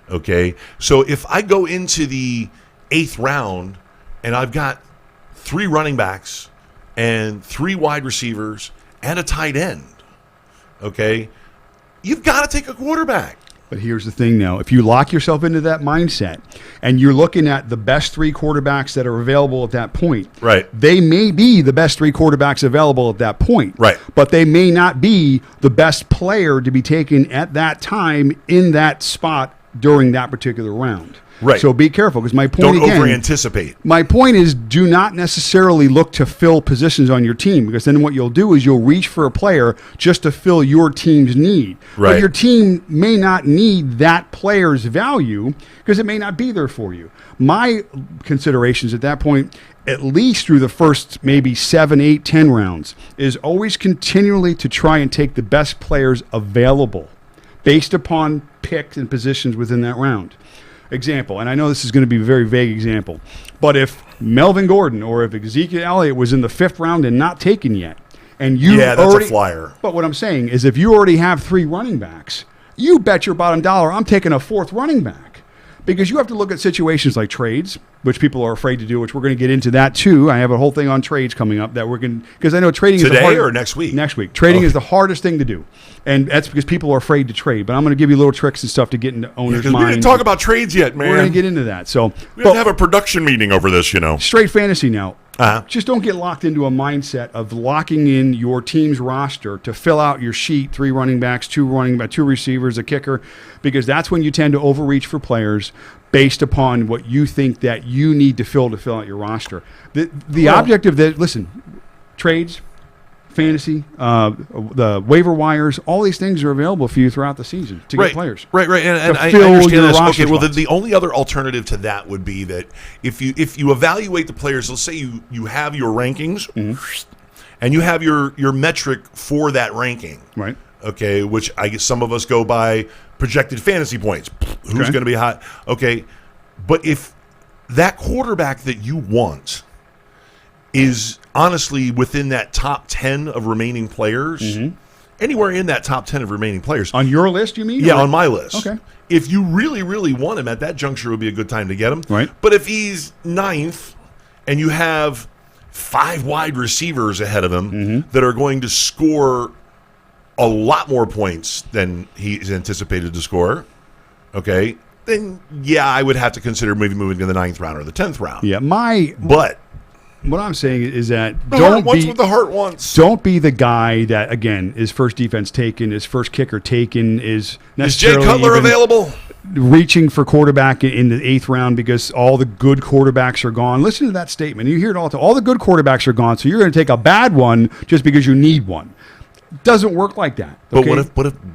Okay? So if I go into the 8th round and I've got 3 running backs and 3 wide receivers and a tight end, okay, you've got to take a quarterback. But here's the thing now. If you lock yourself into that mindset and you're looking at the best 3 quarterbacks that are available at that point, right, they may be the best 3 quarterbacks available at that point, right, but they may not be the best player to be taken at that time in that spot during that particular round. Right. So be careful, because my point don't over-anticipate. My point is, do not necessarily look to fill positions on your team, because then what you'll do is you'll reach for a player just to fill your team's need. Right. But your team may not need that player's value because it may not be there for you. My considerations at that point, at least through the first maybe 7, 8, 10 rounds, is always continually to try and take the best players available based upon picks and positions within that round. example, and I know this is going to be a very vague example, but if Melvin Gordon or if Ezekiel Elliott was in the 5th round and not taken yet, and you that's already, a flyer. But what I'm saying is if you already have 3 running backs, you bet your bottom dollar I'm taking a 4th running back. Because you have to look at situations like trades, which people are afraid to do, which we're going to get into that too. I have a whole thing on trades coming up that we're going to, because I know trading is the Today hardest, or next week? Next week. Trading is the hardest thing to do. And that's because people are afraid to trade. But I'm going to give you little tricks and stuff to get into owners' We minds. didn't talk about trades yet, man. We're going to get into that. So, We have to have a production meeting over this, you know. straight fantasy now. Uh-huh. Just don't get locked into a mindset of locking in your team's roster to fill out your sheet, 3 running backs, 2 receivers, a kicker, because that's when you tend to overreach for players based upon what you think that you need to fill out your roster. The object of that, listen, trades, fantasy, the waiver wires, all these things are available for you throughout the season to get players. Right, and I fill your understand this. roster Okay, well, spots. the only other alternative to that would be that if you evaluate the players, let's say you have your rankings, and you have your metric for that ranking. Right. Okay, which I guess some of us go by projected fantasy points. Who's Okay. going to be hot? Okay, but if that quarterback that you want is honestly within that top 10 of remaining players, anywhere in that top 10 of remaining players. On your list, you mean? Yeah, Or- on my list. Okay. If you really, really want him at that juncture, it would be a good time to get him. Right. But if he's 9th and you have 5 wide receivers ahead of him that are going to score a lot more points than he's anticipated to score, okay, then yeah, I would have to consider maybe moving to the 9th round or the 10th round. Yeah, But what I'm saying is that the heart don't wants be what the heart wants. don't be the guy that again is first defense taken, is first kicker taken, is Is Jay necessarily Cutler even available? reaching for quarterback in the 8th round because all the good quarterbacks are gone. Listen to that statement. You hear it all the time. All the good quarterbacks are gone, so you're going to take a bad one just because you need one. Doesn't work like that. But okay?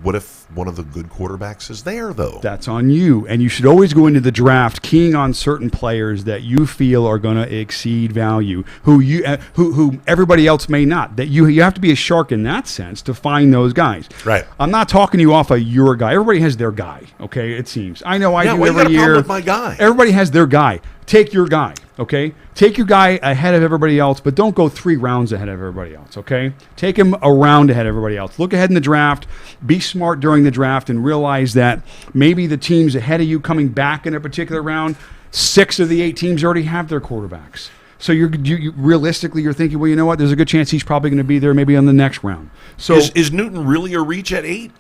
what if one of the good quarterbacks is there though? That's on you. And you should always go into the draft keying on certain players that you feel are going to exceed value, who everybody else may not. That you have to be a shark in that sense to find those guys. Right. I'm not talking you off of your guy. Everybody has their guy, okay? It seems. I know I Yeah, do why you got every a problem year. with my guy? Everybody has their guy. Take your guy, okay? Take your guy ahead of everybody else, but don't go 3 rounds ahead of everybody else, okay? Take him a round ahead of everybody else. Look ahead in the draft. Be smart during the draft and realize that maybe the teams ahead of you coming back in a particular round, 6 of the 8 teams already have their quarterbacks. So you realistically, you're thinking, well, you know what? There's a good chance he's probably going to be there maybe on the next round. So Is Newton really a reach at 8?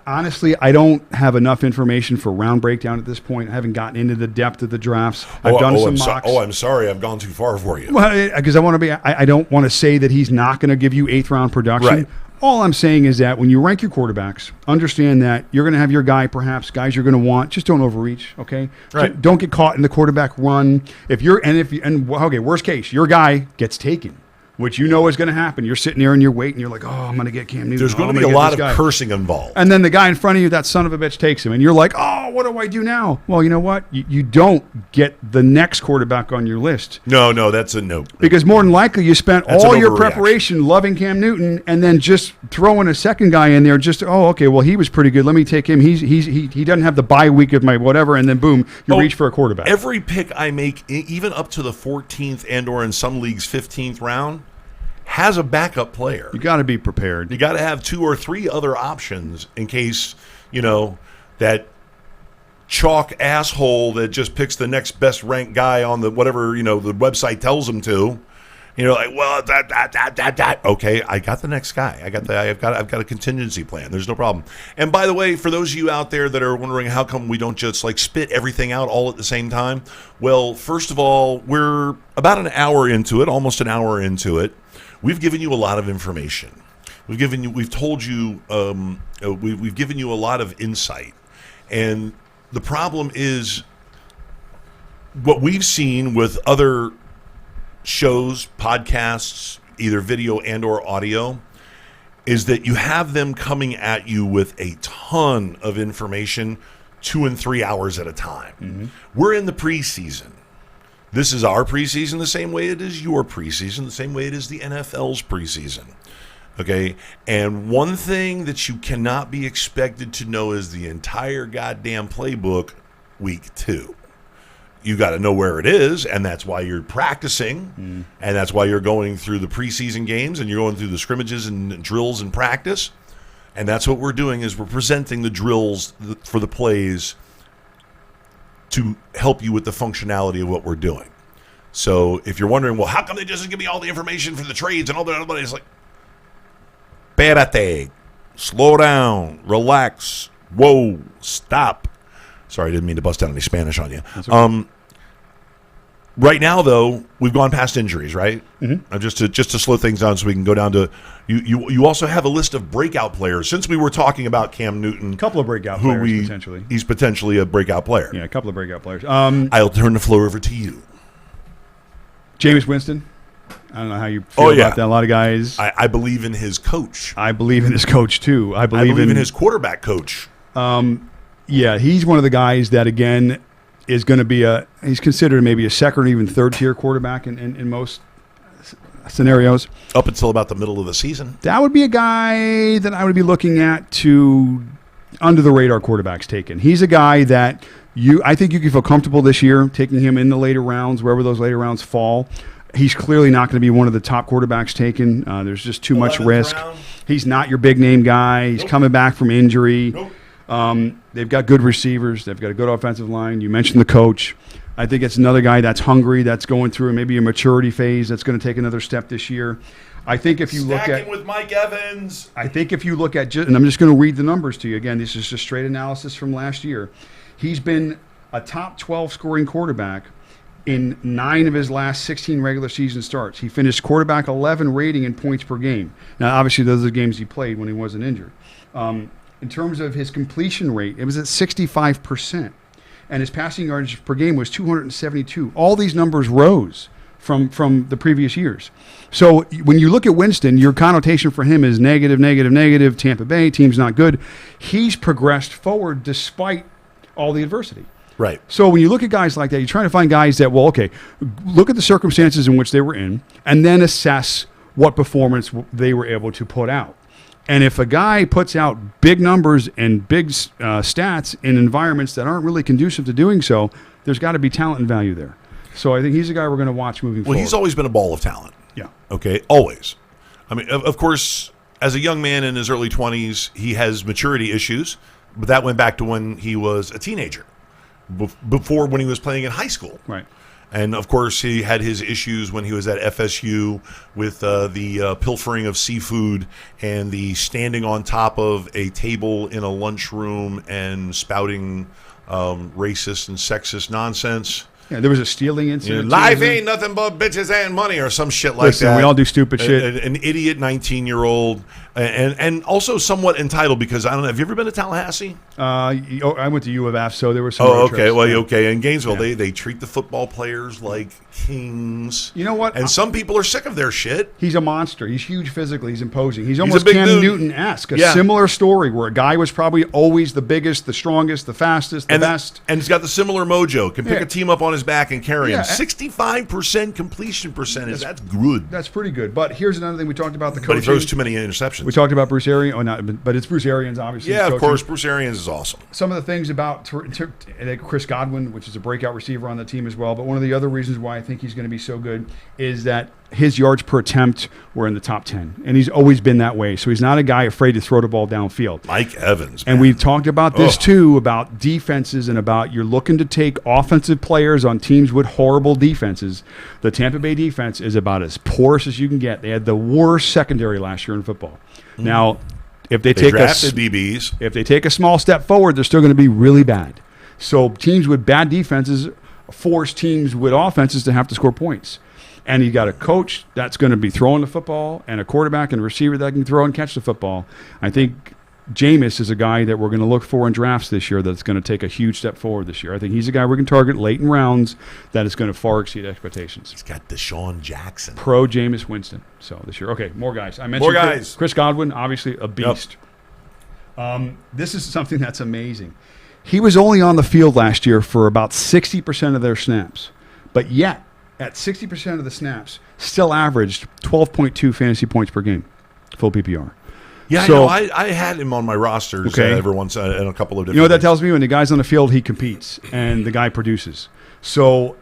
honestly, I don't have enough information for round breakdown at this point. I haven't gotten into the depth of the drafts. I've done some mocks. I'm sorry, I've gone too far for you. Well, because I want to be, I don't want to say that he's not going to give you 8th round production. Right. All I'm saying is that when you rank your quarterbacks, understand that you're going to have your guy, perhaps guys you're going to want. Just don't overreach, okay? Right. Don't get caught in the quarterback run. Okay, worst case, your guy gets taken, which you know is going to happen. You're sitting there and you're waiting. You're like, oh, I'm going to get Cam Newton. There's Oh, going I'm to be gonna a get lot this of guy. cursing involved. And then the guy in front of you, that son of a bitch, takes him. And you're like, oh, what do I do now? Well, you know what? You don't get the next quarterback on your list. No, that's a no. Because more than likely you spent That's all an your overreaction. preparation loving Cam Newton and then just throwing a second guy in there okay, well, he was pretty good. Let me take him. He doesn't have the bye week of my whatever, and then boom, you reach for a quarterback. Every pick I make, even up to the 14th and or in some leagues 15th round, has a backup player. You got to be prepared. You got to have 2 or 3 other options in case, that chalk asshole that just picks the next best ranked guy on the whatever, the website tells him to. Like, well, that. Okay, I got the next guy. I've got a contingency plan. There's no problem. And by the way, for those of you out there that are wondering how come we don't just like spit everything out all at the same time, well, first of all, we're about an hour into it, almost an hour into it. We've given you a lot of information. We've told you, we've given you a lot of insight. And the problem is what we've seen with other shows, podcasts, either video and or audio, is that you have them coming at you with a ton of information 2 and 3 hours at a time. Mm-hmm. We're in the preseason. This is our preseason the same way it is your preseason, the same way it is the NFL's preseason. Okay? And one thing that you cannot be expected to know is the entire goddamn playbook week 2. You got to know where it is, and that's why you're practicing, and that's why you're going through the preseason games, and you're going through the scrimmages and drills and practice. And that's what we're doing, is we're presenting the drills for the plays to help you with the functionality of what we're doing. So if you're wondering, well, how come they just give me all the information for the trades and all that? It's like, espérate, slow down, relax, whoa, stop. Sorry, I didn't mean to bust out any Spanish on you. Okay. Right now, though, we've gone past injuries, right? Mm-hmm. Just to slow things down so we can go down to you also have a list of breakout players. Since we were talking about Cam Newton. A couple of breakout players, potentially. He's potentially a breakout player. Yeah, a couple of breakout players. I'll turn the floor over to you. Jameis Winston. I don't know how you feel about that. A lot of guys. I believe in his coach. I believe in his coach, too. I believe in his quarterback coach. Yeah, he's one of the guys that, again, is going to be he's considered maybe a second or even third tier quarterback in most scenarios. Up until about the middle of the season. That would be a guy that I would be looking at to under the radar quarterbacks taken. He's a guy that I think you can feel comfortable this year taking him in the later rounds, wherever those later rounds fall. He's clearly not going to be one of the top quarterbacks taken. There's just too much risk. Round. He's not your big name guy. He's coming back from injury. They've got good receivers. They've got a good offensive line. You mentioned the coach. I think it's another guy that's hungry, that's going through maybe a maturity phase, that's going to take another step this year. I think if you look at with Mike Evans. I think if you look at, and I'm just going to read the numbers to you again. This is just straight analysis from last year. He's been a top 12 scoring quarterback in 9 of his last 16 regular season starts. He finished quarterback 11 rating in points per game. Now, obviously, those are the games he played when he wasn't injured. In terms of his completion rate, it was at 65%. And his passing yardage per game was 272. All these numbers rose from the previous years. So when you look at Winston, your connotation for him is negative, negative, negative. Tampa Bay, team's not good. He's progressed forward despite all the adversity. Right. So when you look at guys like that, you're trying to find guys that, well, okay, look at the circumstances in which they were in and then assess what performance they were able to put out. And if a guy puts out big numbers and big stats in environments that aren't really conducive to doing so, there's got to be talent and value there. So I think he's a guy we're going to watch moving forward. Well, he's always been a ball of talent. Yeah. Okay, always. I mean, of course, as a young man in his early 20s, he has maturity issues, but that went back to when he was a teenager, before when he was playing in high school. Right. And, of course, he had his issues when he was at FSU with the pilfering of seafood and the standing on top of a table in a lunchroom and spouting racist and sexist nonsense. Yeah, there was a stealing incident. Life ain't nothing but bitches and money or some shit like that. We all do stupid shit. An idiot 19-year-old and also somewhat entitled because, I don't know, have you ever been to Tallahassee? I went to U of F, so there were some okay. trips. Well, okay. In Gainesville, they treat the football players like kings. You know what? And some people are sick of their shit. He's a monster. He's huge physically. He's imposing. He's almost a big Cam dude. Newton-esque. A similar story where a guy was probably always the biggest, the strongest, the fastest, the best. And he's got the similar mojo. Can pick a team up on his back and carry him. 65% completion percentage. That's good. That's pretty good. But here's another thing we talked about, the coaching. But he throws too many interceptions. We talked about Bruce Arians. Oh, not, but it's Bruce Arians, obviously. Yeah, of course. Bruce Arians is awesome. Some of the things about Chris Godwin, which is a breakout receiver on the team as well. But one of the other reasons why I think he's going to be so good is that his yards per attempt were in the top 10. And he's always been that way. So he's not a guy afraid to throw the ball downfield. Mike Evans, man. And we've talked about this too, about defenses and about you're looking to take offensive players on teams with horrible defenses. The Tampa Bay defense is about as porous as you can get. They had the worst secondary last year in football. Now, if they take DBs. If they take a small step forward, they're still going to be really bad. So teams with bad defenses force teams with offenses to have to score points. And you got a coach that's going to be throwing the football and a quarterback and a receiver that can throw and catch the football. I think Jameis is a guy that we're going to look for in drafts this year that's going to take a huge step forward this year. I think he's a guy we can target late in rounds that is going to far exceed expectations. He's got Deshaun Jackson. Pro Jameis Winston. So this year. Okay, more guys. I mentioned Chris Godwin, obviously a beast. Yep. This is something that's amazing. He was only on the field last year for about 60% of their snaps. But yet, at 60% of the snaps, still averaged 12.2 fantasy points per game, full PPR. Yeah, So, I know. I had him on my rosters Okay. every once in a couple of different. you know what that leagues. tells me? When the guy's on the field, he competes, and the guy produces. So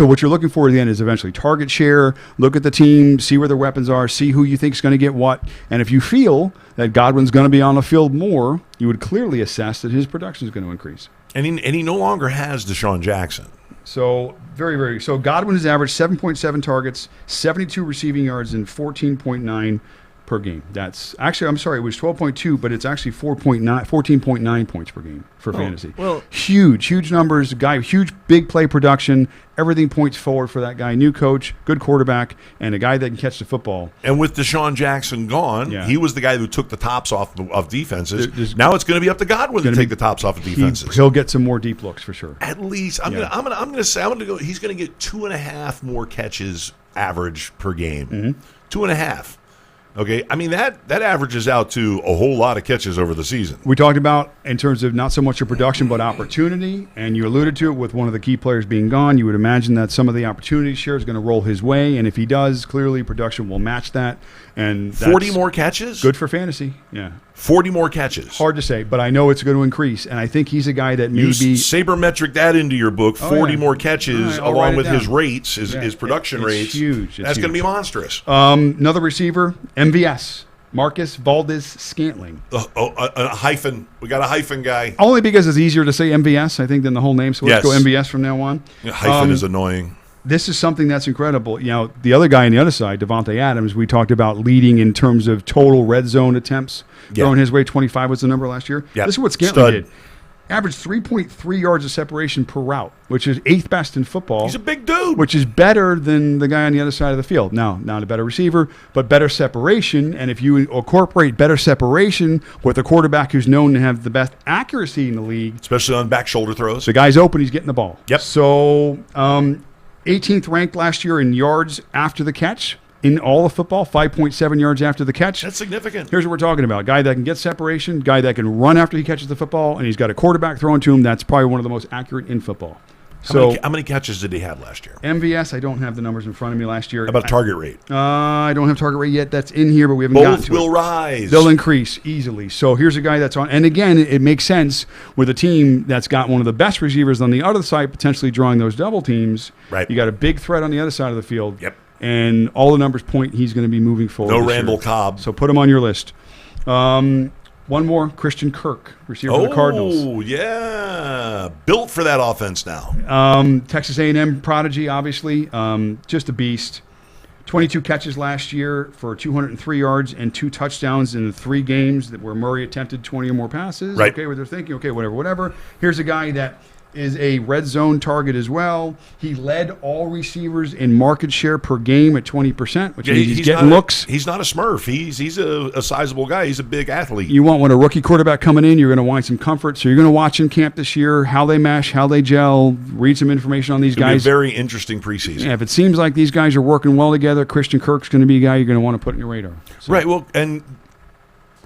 what you're looking for at the end is eventually target share, look at the team, see where their weapons are, see who you think is going to get what. And if you feel that Godwin's going to be on the field more, you would clearly assess that his production is going to increase. And he no longer has Deshaun Jackson. So so Godwin has averaged 7.7 targets, 72 receiving yards, and 14.9 per game. That's actually, I'm sorry, it was 12.2, but it's actually 14.9 points per game for fantasy. well- huge numbers. Guy, huge big play production. Everything points forward for that guy. New coach, good quarterback, and a guy that can catch the football. And with Deshaun Jackson gone, Yeah. he was the guy who took the tops off of defenses. There's- Now it's going to be up to Godwin to gonna take be- the tops off of defenses. He'll get some more deep looks for sure. At least I'm Yeah. gonna go. He's going to get 2.5 more catches average per game. Mm-hmm. 2.5. Okay, I mean that averages out to a whole lot of catches over the season. We talked about in terms of not so much your production but opportunity, and you alluded to it with one of the key players being gone. You would imagine that some of the opportunity share is going to roll his way, and if he does, clearly production will match that. And that's 40 more catches. good for fantasy. Yeah, 40 more catches. hard to say, but I know it's going to increase, and I think he's a guy that You maybe sabermetric that into your book. 40 yeah. more catches All right, I'll write along it with his down. rates, his Yeah, production it's rates. huge. It's That's going to huge. be monstrous. another receiver, MVS Marcus Valdez Scantling. A hyphen. We got a hyphen guy. Only because it's easier to say MVS, I think, than the whole name. So let's Yes. go MVS from now on. Hyphen is annoying. This is something that's incredible. You know, the other guy on the other side, Devontae Adams, we talked about leading in terms of total red zone attempts. Yeah. Throwing his way, 25 was the number last year. Yeah. This is what Scantling Stud. did. Averaged 3.3 yards of separation per route, which is 8th best in football. He's a big dude. Which is better than the guy on the other side of the field. Now, not a better receiver, but better separation. And if you incorporate better separation with a quarterback who's known to have the best accuracy in the league, Especially on back shoulder throws. the guy's open, he's getting the ball. Yep. So, 18th ranked last year in yards after the catch in all of football, 5.7 yards after the catch. That's significant. Here's what we're talking about. Guy that can get separation, guy that can run after he catches the football, and he's got a quarterback throwing to him. That's probably one of the most accurate in football. So, How many catches did he have last year? MVS, I don't have the numbers in front of me last year. How about target rate? I don't have target rate yet. That's in here, but we haven't gotten Both to will it. rise. They'll increase easily. So here's a guy that's on. And again, it makes sense with a team that's got one of the best receivers on the other side, potentially drawing those double teams. Right. You got a big threat on the other side of the field. Yep. And all the numbers point he's going to be moving forward. No this Randall year. Cobb. So put him on your list. One more, Christian Kirk, receiver for the Cardinals. Oh, yeah. Built for that offense now. Texas A&M prodigy, obviously. Just a beast. 22 catches last year for 203 yards and 2 touchdowns in the 3 games that where Murray attempted 20 or more passes. Right. Okay, what they're thinking. Okay, whatever. Here's a guy that is a red zone target as well. He led all receivers in market share per game at 20%, which means he's getting looks. He's not a smurf. He's a sizable guy. He's a big athlete. You want when a rookie quarterback coming in, you're going to want some comfort. So you're going to watch in camp this year how they mesh, how they gel, read some information on these It's going to be a guys. very interesting preseason. Yeah, if it seems like these guys are working well together, Christian Kirk's going to be a guy you're going to want to put in your radar. So, Right. Well, and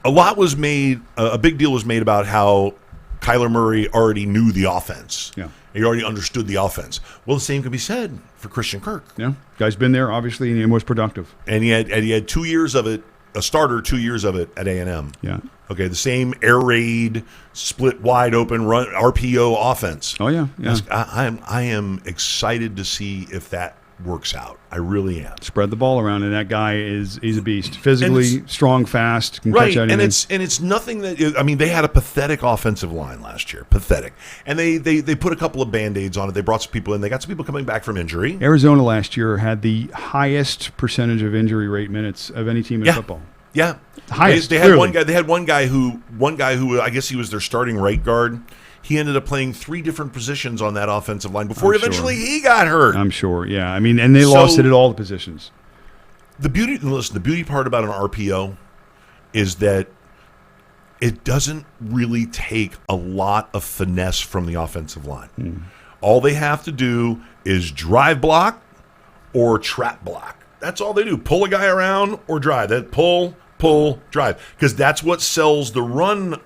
a lot was made, a big deal was made about how Kyler Murray already knew the offense. Yeah. He already understood the offense. Well, the same can be said for Christian Kirk. Yeah, guy's been there obviously and was productive. And he had 2 years of it, a starter, 2 years of it at A&M. Yeah. Okay, the same air raid, split wide open run RPO offense. Oh yeah. Yeah. I am excited to see if that works out. I really am. Spread the ball around, and that guy he's a beast. Physically strong, fast, can Right, catch and anything. it's nothing that I mean. They had a pathetic offensive line last year, pathetic, and they put a couple of band-aids on it. They brought some people in. They got some people coming back from injury. Arizona last year had the highest percentage of injury rate minutes of any team in football. Yeah, Highest, They had clearly. one guy. They had one guy who I guess he was their starting right guard. He ended up playing 3 different positions on that offensive line before I'm sure. eventually he got hurt. I'm sure. Yeah, I mean, and they So- lost it at all the positions. The beauty part about an RPO is that it doesn't really take a lot of finesse from the offensive line. All they have to do is drive block or trap block. That's all they do. Pull a guy around or drive. That pull, drive. Because that's what sells the run.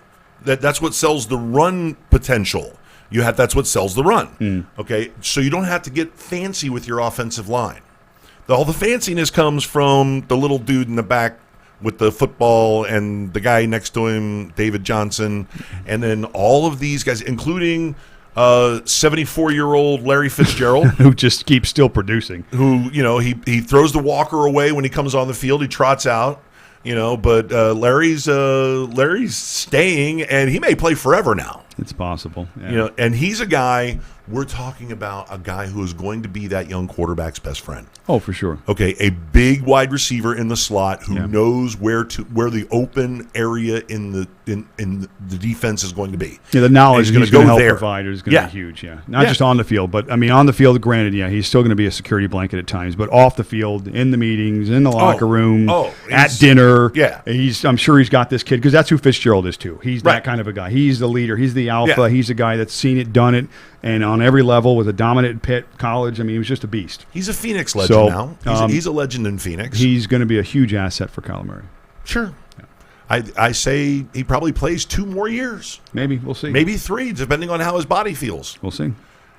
That's what sells the run potential. That's what sells the run. Okay, so you don't have to get fancy with your offensive line. All the fanciness comes from the little dude in the back with the football, and the guy next to him, David Johnson, and then all of these guys, including 74-year-old Larry Fitzgerald, Who just keeps still producing. who, he throws the walker away when he comes on the field. He trots out, but Larry's staying, and he may play forever now. It's possible. Yeah. And he's a guy, we're talking about a guy who is going to be that young quarterback's best friend. Oh, for sure. Okay, a big wide receiver in the slot who Yeah. knows where the open area in the defense is going to be. Yeah, the knowledge And he's going to help there. provide is going to Yeah. be huge. Yeah, not just on the field, but I mean, on the field, granted, yeah, he's still going to be a security blanket at times, but off the field, in the meetings, in the locker room, at he's- dinner, yeah. I'm sure he's got this kid because that's who Fitzgerald is too. He's Right. that kind of a guy. He's the leader. He's the alpha. Yeah. He's a guy that's seen it, done it, and on every level was a dominant at Pitt College. I mean, he was just a beast. He's a Phoenix legend So, now. He's a legend in Phoenix. He's going to be a huge asset for Kyler Murray. Sure. I say he probably plays 2 more years, Maybe we'll see. maybe 3, depending on how his body feels. We'll see.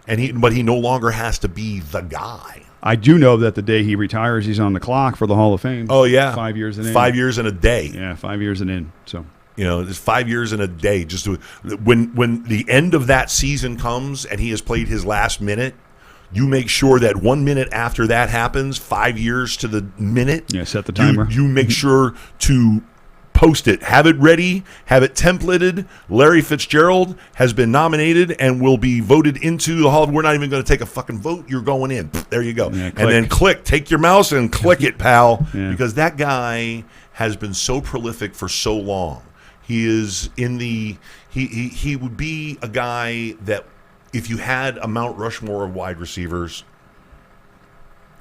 But he no longer has to be the guy. I do know that the day he retires, he's on the clock for the Hall of Fame. Oh yeah, 5 years and in. 5 years and a day. Yeah, 5 years and in. So It's 5 years and a day. Just when the end of that season comes and he has played his last minute, you make sure that 1 minute after that happens, 5 years to the minute. yeah, set the timer. You make sure to post it, have it ready, have it templated. Larry Fitzgerald has been nominated and will be voted into the Hall. We're not even going to take a fucking vote. You're going in. There you go. Yeah, and then take your mouse and click it, pal, Yeah. because that guy has been so prolific for so long. He is in the he would be a guy that if you had a Mount Rushmore of wide receivers,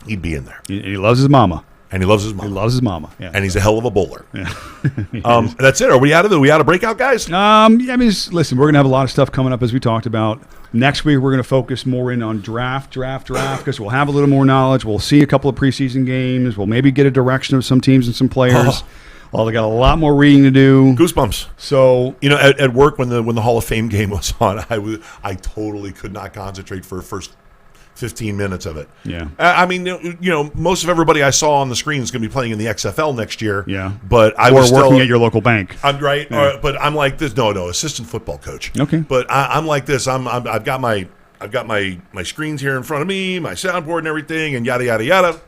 he'd be in there. He loves his mama. And he loves his He mom. loves his mama. Yeah. And he's a hell of a bowler. That's it. Are we out of breakout, guys? Yeah, I mean, listen, we're going to have a lot of stuff coming up as we talked about. Next week, we're going to focus more in on draft, because we'll have a little more knowledge. We'll see a couple of preseason games. We'll maybe get a direction of some teams and some players. Oh, they got a lot more reading to do. Goosebumps. So At work when the Hall of Fame game was on, I totally could not concentrate for the first 15 minutes of it. Yeah. I mean, most of everybody I saw on the screen is going to be playing in the XFL next year. Yeah. But I or was working still at your local bank. I'm right, Yeah. but I'm like this. No, assistant football coach. Okay. But I'm like this. I've got my screens here in front of me, my soundboard and everything, and yada yada yada.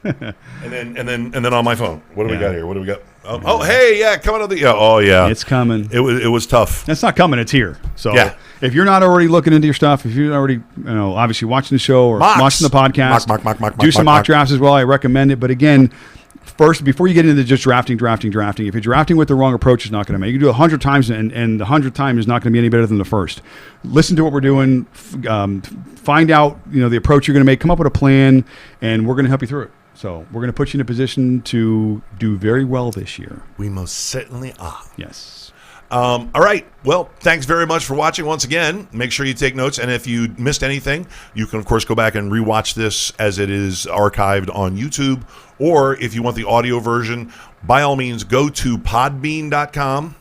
and then on my phone. What do we Yeah. got here? What do we got? Oh, hey, yeah, coming out the. Oh, yeah. It's coming. It was tough. It's not coming. It's here. So Yeah. if you're not already looking into your stuff, if you're already, obviously watching the show or Mocks. watching the podcast, Mock, do some mock. mock drafts as well. I recommend it. But again, first, before you get into just drafting, if you're drafting with the wrong approach, it's not going to make. You can do 100 times, and the 100th time is not going to be any better than the first. Listen to what we're doing. Find out, the approach you're going to make. Come up with a plan, and we're going to help you through it. So we're going to put you in a position to do very well this year. We most certainly are. Yes. All right. Well, thanks very much for watching once again. Make sure you take notes. And if you missed anything, you can, of course, go back and rewatch this as it is archived on YouTube. Or if you want the audio version, by all means, go to podbean.com,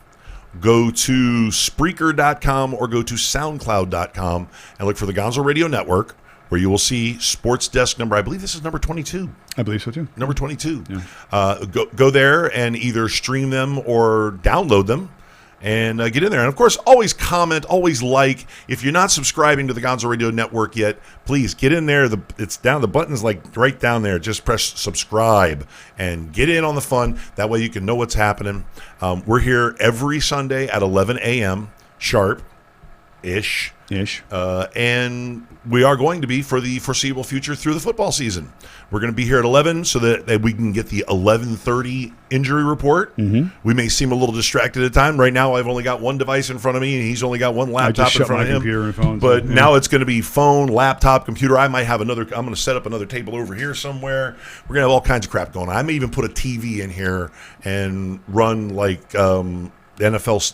go to Spreaker.com, or go to SoundCloud.com and look for the Gonzo Radio Network, where you will see Sports Desk number, I believe this is number 22. I believe so, too. Number 22. Yeah. Go there and either stream them or download them and get in there. And, of course, always comment, always like. If you're not subscribing to the Gonzo Radio Network yet, please get in there. It's down. The button's like right down there. Just press subscribe and get in on the fun. That way you can know what's happening. We're here every Sunday at 11 a.m. sharp-ish. And we are going to be for the foreseeable future through the football season. We're going to be here at 11 so that we can get the 11:30 injury report. Mm-hmm. We may seem a little distracted at time. Right now, I've only got one device in front of me, and he's only got one laptop in front of him. Computer and phone, but yeah. now it's going to be phone, laptop, computer. I might have another. I'm going to set up another table over here somewhere. We're going to have all kinds of crap going on. I may even put a TV in here and run like the NFL's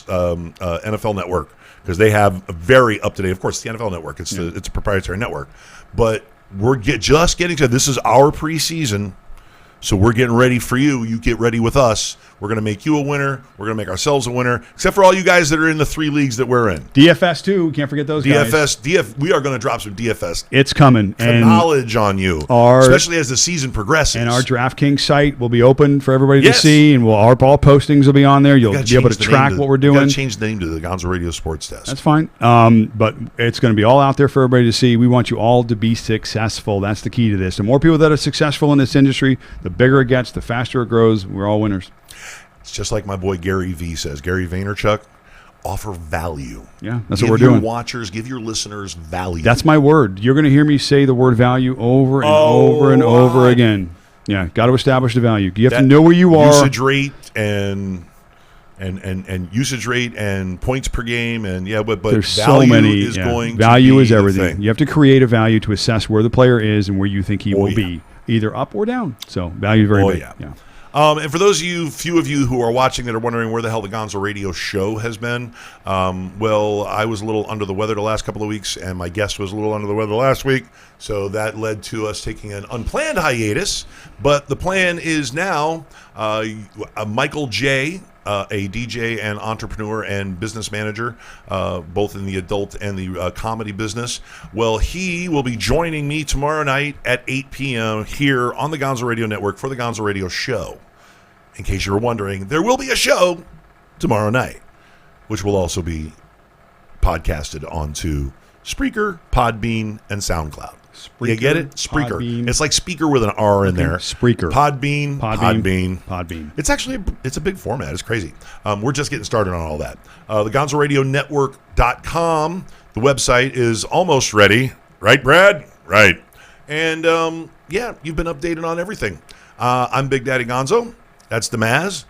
NFL Network. Because they have a very up-to-date, of course, the NFL Network. It's a proprietary network. But we're just getting to this is our preseason. So we're getting ready for you. You get ready with us. We're going to make you a winner. We're going to make ourselves a winner, except for all you guys that are in the 3 leagues that we're in. DFS too. Can't forget those guys. We are going to drop some DFS It's coming. And knowledge on you, especially as the season progresses. And our DraftKings site will be open for everybody Yes. to see, and our ball postings will be on there. You'll be able to track what we're doing. Got to change the name to the Gonzo Radio Sports Desk. That's fine. But it's going to be all out there for everybody to see. We want you all to be successful. That's the key to this. The more people that are successful in this industry, the bigger it gets, the faster it grows. We're all winners. It's just like my boy Gary V says. Gary Vaynerchuk, offer value. Yeah, that's give what we're your doing. Watchers, give your listeners value. That's my word. You're going to hear me say the word value over and over and over again. Yeah, got to establish the value. You have to know where you are. Usage rate and usage rate and points per game and but there's value so many. is going value to be is the everything. thing. You have to create a value to assess where the player is and where you think he will yeah. be, either up or down. So value is very big. Yeah. And for those of you, few of you who are watching that are wondering where the hell the Gonzo Radio show has been, well, I was a little under the weather the last couple of weeks, and my guest was a little under the weather last week, so that led to us taking an unplanned hiatus. But the plan is now Michael J., a DJ and entrepreneur and business manager, both in the adult and the comedy business. Well, he will be joining me tomorrow night at 8 p.m. here on the Gonzo Radio Network for the Gonzo Radio Show. In case you were wondering, there will be a show tomorrow night, which will also be podcasted onto Spreaker, Podbean, and SoundCloud. Spreaker, You get it? Spreaker. Podbean. It's like speaker with an R in there. Spreaker. Podbean. It's actually it's a big format. It's crazy. We're just getting started on all that. The GonzoRadioNetwork.com. The website is almost ready. Right, Brad? Right. And, you've been updated on everything. I'm Big Daddy Gonzo. That's the Maz.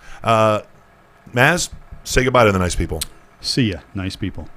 Maz, say goodbye to the nice people. See ya, nice people.